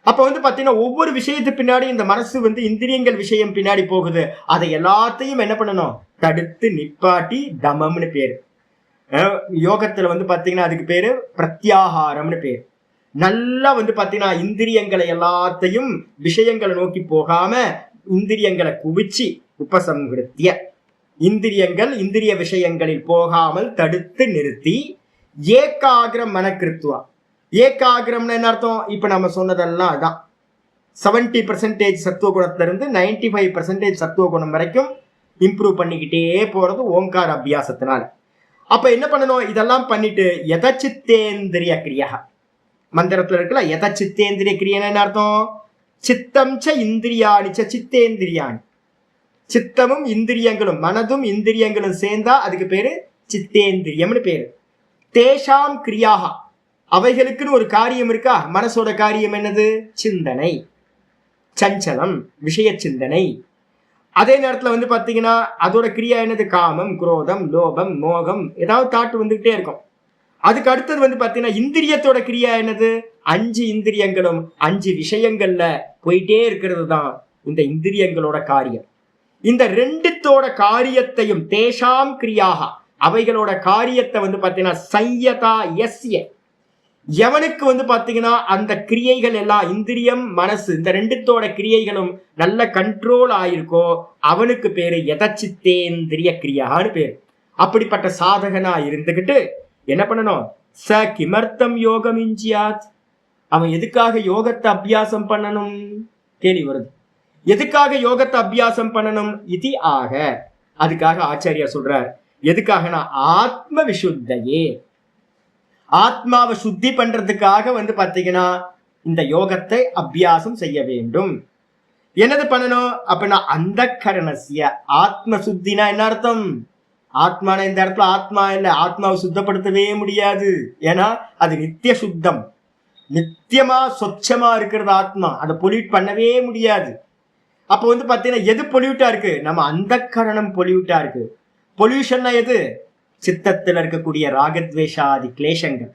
அப்ப வந்து பாத்தீங்கன்னா ஒவ்வொரு விஷயத்து பின்னாடி இந்த மனசு வந்து இந்திரியங்கள் விஷயம் பின்னாடி போகுது. அதை எல்லாத்தையும் என்ன பண்ணணும், தடுத்து நிப்பாட்டி தமம்னு பேரு. யோகத்துல வந்து பாத்தீங்கன்னா அதுக்கு பேரு பிரத்யாகாரம்னு பேரு. நல்லா வந்து பாத்தீங்கன்னா இந்திரியங்களை எல்லாத்தையும் விஷயங்களை நோக்கி போகாம இந்திரியங்களை குவிச்சு உபசம்ஹிருத்திய, இந்திரியங்கள் இந்திரிய விஷயங்களில் போகாமல் தடுத்து நிறுத்தி ஏகாகிரம் மனக்கிருத்துவா. ஏகாகிரம்னு என்ன அர்த்தம், இப்ப நம்ம சொன்னதெல்லாம் அதான். 70% சத்துவ குணத்துல இருந்து 95% சத்துவ குணம் வரைக்கும் இம்ப்ரூவ் பண்ணிக்கிட்டே போறது ஓங்கார அபியாசத்தினால. அப்ப என்ன பண்ணணும், இதெல்லாம் பண்ணிட்டு யதச்சித்தேந்திரிய கிரியா, மந்திரத்துல இருக்குல்ல யதச்சித்தேந்திரிய கிரியன்னு என்ன அர்த்தம், சித்தம் ச இந்திரியாணி ச சித்தேந்திரியாணி, சித்தமும் இந்திரியங்களும் மனதும் இந்திரியங்களும் சேர்ந்தா அதுக்கு பேரு சித்தேந்திரியம்னு பேரு. தேஷாம் கிரியாக, அவைகளுக்குன்னு ஒரு காரியம் இருக்கா, மனசோட காரியம் என்னது, சிந்தனை, சஞ்சலம், விஷய சிந்தனை. அதே நேரத்துல வந்து பாத்தீங்கன்னா அதோட கிரியா என்னது, காமம், குரோதம், லோபம், மோகம், ஏதாவது தாட்டு வந்துகிட்டே இருக்கும். அதுக்கு அடுத்தது வந்து பாத்தீங்கன்னா இந்திரியத்தோட கிரியா என்னது, 5 இந்திரியங்களும் 5 விஷயங்கள்ல போயிட்டே இருக்கிறது தான் இந்த இந்திரியங்களோட காரியம். இந்த ரெண்டுத்தோட காரியத்தையும் தேஷாம் கிரியாக, அவைகளோட காரியத்தை வந்து பாத்தீங்கன்னா சையதா யஸ்ய, எவனுக்கு வந்து பாத்தீங்கன்னா அந்த கிரியைகள் எல்லாம் இந்திரியம் மனசு இந்த ரெண்டுத்தோட கிரியைகளும் நல்ல கண்ட்ரோல் ஆயிருக்கோ அவனுக்கு பேரு யதச்சித்தேந்திரிய கிரியான்னு பேரு. அப்படிப்பட்ட சாதகனா இருந்துகிட்டு என்ன பண்ணணும், ச கிமர்த்தம் யோகம் இஞ்சியாத், அவன் எதுக்காக யோகத்தை அபியாசம் பண்ணணும் கேள்வி வருது. எதுக்காக யோகத்தை அபியாசம் பண்ணணும், இது ஆக, அதுக்காக ஆச்சாரியா சொல்றார். எதுக்காகனா ஆத்ம விசுத்தையே, ஆத்மாவை சுத்தி பண்றதுக்காக வந்து பாத்தீங்கன்னா இந்த யோகத்தை அபியாசம் செய்ய வேண்டும். என்னது பண்ணணும் அப்படின்னா அந்த கரணசிய ஆத்ம சுத்தினா என்ன அர்த்தம்? ஆத்மான இந்த இடத்துல ஆத்மா இல்லை, ஆத்மாவை சுத்தப்படுத்தவே முடியாது. ஏன்னா அது நித்திய சுத்தம், நித்தியமா சொச்சமா இருக்கிறது ஆத்மா. அதை பொல்யூட் பண்ணவே முடியாது. அப்போ வந்து பாத்தீங்கன்னா எது பொல்யூட்டா இருக்கு? நம்ம அந்த கரணம் பொல்யூட்டா இருக்கு. பொல்யூஷன்னா எது? சித்தத்துல இருக்கக்கூடிய ராகத்வேஷாதி கிளேஷங்கள்.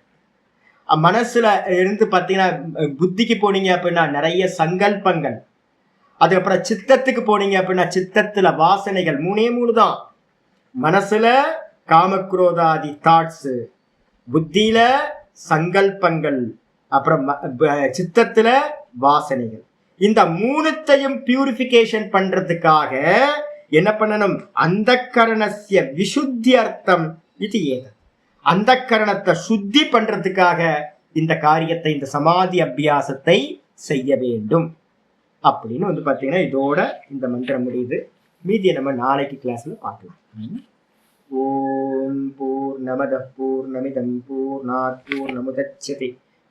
மனசுல இருந்து பாத்தீங்கன்னா புத்திக்கு போனீங்க அப்படின்னா நிறைய சங்கல்பங்கள். அதுக்கப்புறம் சித்தத்துக்கு போனீங்க அப்படின்னா சித்தத்துல வாசனைகள். மூணே மூணு தான். மனசுல காமக்ரோதாதி தாட்ஸ், புத்தியில சங்கல்பங்கள், அப்புறம் சித்தத்துல வாசனைகள். இந்த மூணுத்தையும் பியூரிபிகேஷன் பண்றதுக்காக என்ன பண்ணணும்? அந்த கரணசிய விசுத்தி அர்த்தம் இது ஏது. அந்த கரணத்தை சுத்தி பண்றதுக்காக இந்த காரியத்தை, இந்த சமாதி அபியாசத்தை செய்ய வேண்டும் அப்படின்னு வந்து பாத்தீங்கன்னா இதோட இந்த மந்திரம் முடியுது. மீதியை நம்ம நாளைக்கு கிளாஸ்ல பார்க்கலாம். ஓம் பூர்ணமதః பூர்ணமிதம் பூர்ணாத் பூர்ணமுதச்யதே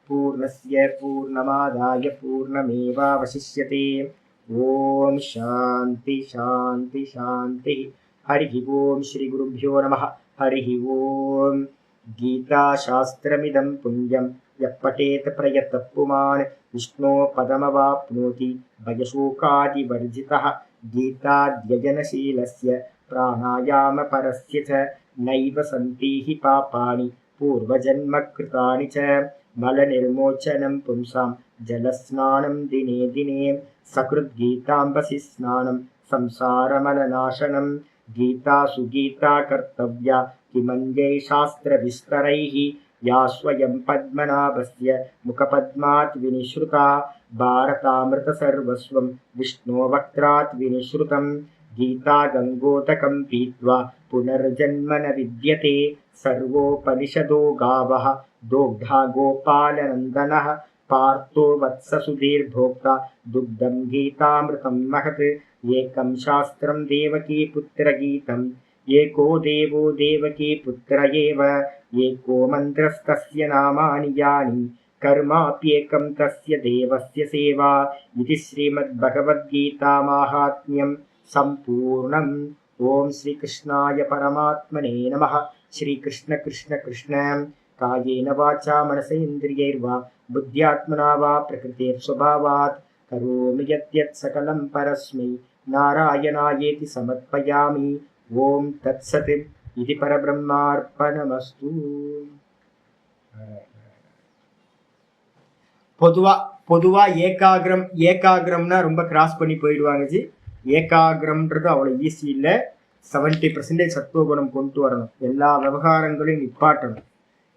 பூர்ணஸ்ய பூர்ணமாதாய பூர்ணமேவாவசிஷ்யதே. ஓம் சாந்தி சாந்தி சாந்தி. ஹரி ஓம் ஸ்ரீ குருभ्यो நமः. ஹரி ஓம். கீதா சாஸ்திரமிதம் புண்ணியம் யः பठेत प्रयतः पुमान् विष्णो पदमवाप्नोति भयशोकादिवर्जितः. गीताध्ययनशीलस्य प्राणायामपरस्य च नैव सन्ति हि पापानि पूर्वजन्मकृतानि च. मलनिर्मोचनं पुंसां जलस्नानं दिने दिने सकृद्गीताम्बसि स्नानं संसारमलनाशनं. गीता सुगीता कर्तव्या किमन्यै शास्त्रविस्तरैः या स्वयं पद्मनाभस्य मुखपद्मात् विनिश्रुता. भारतामृतसर्वस्वं विष्णोवक्त्रात् विनिश्रुतं. गीता गङ्गोदकं पीत्वा पुनर्जन्म न विद्यते. सर्वोपनिषदो गावः दोग्धा गोपालनन्दनः. पार्थो वत्ससुधीर्भोक्ता दुग्धं गीतामृतं महत्. एकं शास्त्रं देवकी पुत्रगीतम् एको देवो देवकी पुत्र एव. एको मन्त्रस्तस्य नामानि यानि कर्माप्येकं तस्य देवस्य सेवा. इति श्रीमद्भगवद्गीतामाहात्म्यं सम्पूर्णम्. ओम श्री कृष्णाय परमात्मने नमः. श्री कृष्ण कृष्ण कृष्ण. कायेन वाचा मनसेन्द्रियैर्वा बुद्ध्यात्मना वा प्रकृतेर्स्वभावात् करोमि यद्यत् सकलं परस्मै नारायणायेति समर्पयामि. ओम तत्सत् इति परब्रह्मार्पणमस्तु. பொதுவா ஏகாகிரம்னா ரொம்ப கிராஸ் பண்ணி போயிடுவாங்க ஜி. ஏகாகிரம்ன்றது அவ்வளோ ஈஸி இல்லை. 70% சத்துவகுணம் கொண்டு வரணும். எல்லா விவகாரங்களையும் நிப்பாட்டணும்.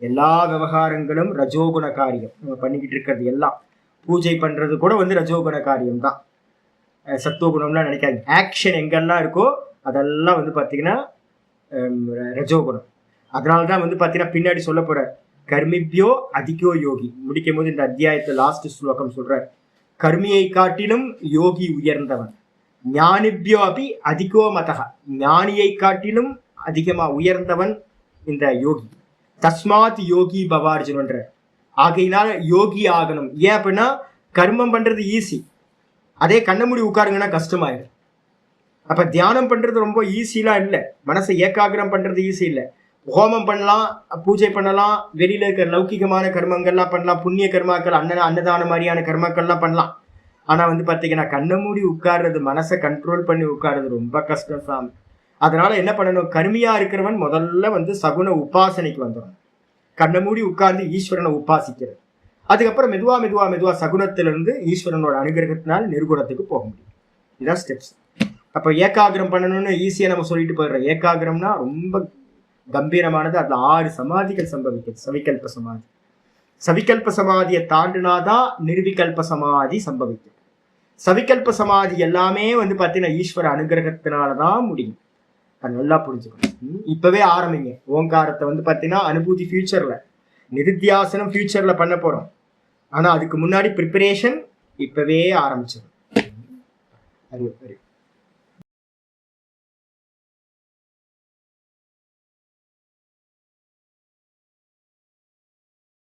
எல்லா விவகாரங்களும் ரஜோகுண காரியம். நம்ம பண்ணிக்கிட்டு இருக்கிறது எல்லாம் பூஜை பண்றது கூட வந்து ரஜோகுண காரியம் தான். சத்துவகுணம்லாம் நினைக்காது. ஆக்ஷன் எங்கெல்லாம் இருக்கோ அதெல்லாம் வந்து பார்த்தீங்கன்னா ரஜோகுணம். அதனால்தான் வந்து பார்த்தீங்கன்னா பின்னாடி சொல்ல போற கர்மிபியோ அதிகோ யோகி முடிக்கும் போது இந்த அத்தியாயத்தை லாஸ்ட் ஸ்லோகம் சொல்ற, கர்மியை காட்டிலும் யோகி உயர்ந்தவன். ஞானிபியோ அபி அதிகோ மதக, ஞானியை காட்டிலும் அதிகமா உயர்ந்தவன் இந்த யோகி. தஸ்மாத் யோகி பவார்ஜுனன்ற. ஆகையினால யோகி ஆகணும். ஏன் அப்படின்னா கர்மம் பண்றது ஈஸி, அதே கண்ண மூடி உட்காருங்கன்னா கஷ்டமாயிடும். அப்ப தியானம் பண்றது ரொம்ப ஈஸிலாம் இல்லை. மனசை ஏகாகிரம் பண்றது ஈஸி இல்லை. ஹோமம் பண்ணலாம், பூஜை பண்ணலாம், வெளியில இருக்கிற லௌகிகமான கர்மங்கள்லாம் பண்ணலாம், புண்ணிய கர்மாக்கள், அன்னதான மாதிரியான கர்மாக்கள்லாம் பண்ணலாம். ஆனா வந்து பாத்தீங்கன்னா கண்ண மூடி உட்கார்றது, மனசை கண்ட்ரோல் பண்ணி உட்கார்றது ரொம்ப கஷ்டம் சாமி. அதனால என்ன பண்ணணும்? கர்மியா இருக்கிறவன் முதல்ல வந்து சகுன உபாசனைக்கு வந்துடணும். கண்ண மூடி உட்கார்ந்து ஈஸ்வரனை உபாசிக்கிறது. அதுக்கப்புறம் மெதுவா மெதுவா மெதுவா சகுனத்திலிருந்து ஈஸ்வரனோட அனுகிரகத்தினால் நிர்குணத்துக்கு போக முடியும். இதான் ஸ்டெப்ஸ். அப்ப ஏகாகிரம் பண்ணணும்னு ஈஸியா நம்ம சொல்லிட்டு போயிடுறோம். ஏகாகிரம்னா ரொம்ப கம்பீரமானது. அதுல 6 சமாதிகள் சம்பவிக்குது. சவிகல்ப சமாதி. சவிகல்ப சமாதியை தாண்டினாதான் நிர்விகல்ப சமாதி சம்பவிக்கும். சவிகல்ப சமாதி எல்லாமே வந்து பார்த்தீங்கன்னா ஈஸ்வர அனுகிரகத்தினாலதான் முடியும். அது நல்லா புரிஞ்சுக்கணும். இப்பவே ஆரம்பிங்க. ஓங்காரத்தை வந்து பார்த்தீங்கன்னா அனுபூதி ஃபியூச்சர்ல, நிதித்தியாசனம் ஃபியூச்சர்ல பண்ண போறோம். ஆனா அதுக்கு முன்னாடி ப்ரிப்பரேஷன் இப்பவே ஆரம்பிச்சிடும். அது